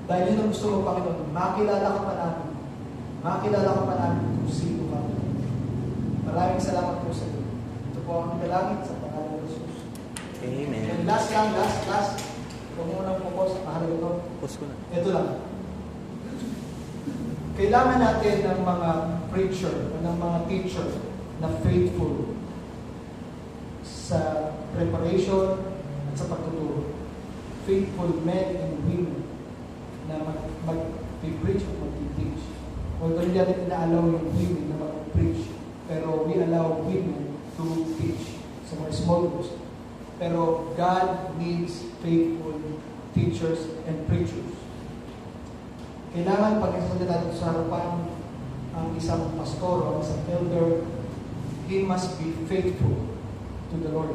Dahil yun ang gusto mo, Panginoon, makilala ka pa namin. Makilala ka pa namin kung sino ka. Maraming salamat po sa iyo. Ito po ang dalangin sa pangalan ng Jesus. Amen. And last. Huwag mo nang focus. Mahalaga ito. Pause ko na. Ito lang. Kailangan natin ng mga preacher, ng mga teacher na faithful sa preparation at sa pagtuturo. Faithful men and women na mag-preach o mag-teach. Although hindi natin ina-allow yung women na mag-preach, pero we allow women to teach sa mga small groups. Pero God needs faithful teachers and preachers. Kailangan pag-isunod natin sa harapan ang isang pastor o isang elder, he must be faithful to the Lord.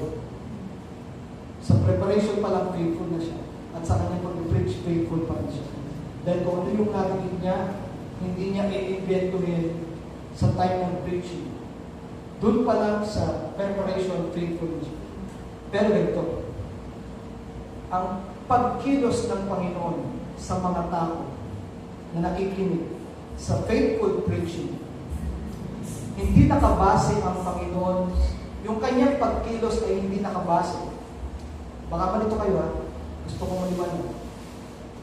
Sa preparation pa lang, faithful na siya. At sa kanyang pag-preach, faithful pa rin siya. Dahil kung ano yung narinig niya, hindi niya i-inventohin sa time ng preaching. Doon pa lang sa preparation, faithful na siya. Pero ganito, ang pagkilos ng Panginoon sa mga tao na nakikinig sa faithful preaching, hindi nakabase ang Panginoon, yung kanyang pagkilos ay hindi nakabase. Baka malito kayo ha, gusto kong maliwanag.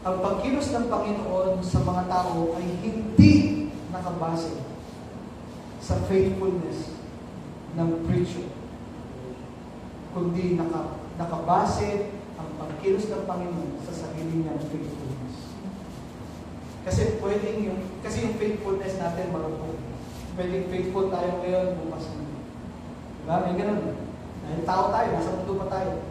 Ang pagkilos ng Panginoon sa mga tao ay hindi nakabase sa faithfulness ng preacher, kundi nakabase ang pagkilos ng Panginoon sa sarili niyang faithfulness. Kasi yung faithfulness natin marupok. Pwedeng faithful tayo ngayon, bukas na. Diba? May ganun. Dahil tao tayo, nasa mundo pa tayo.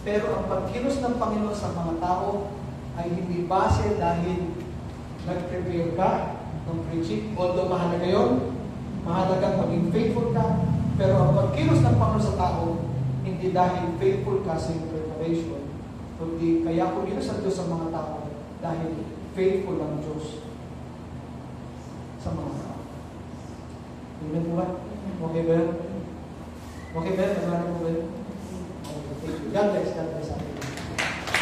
Pero ang pagkilos ng Panginoon sa mga tao ay hindi base dahil nag-prepare ka ng preaching. Although mahalaga yun, mahalagang maging faithful ka. Pero ang pagkilos ng Panginoon sa tao, hindi dahil faithful ka sa preparation, kundi kaya kumilos ang Diyos sa mga tao dahil faithful ang Diyos sa mga tao. Amen po ba? Okay ba? Okay ba? Nagmana po ba? Okay, thank you. God bless. God bless.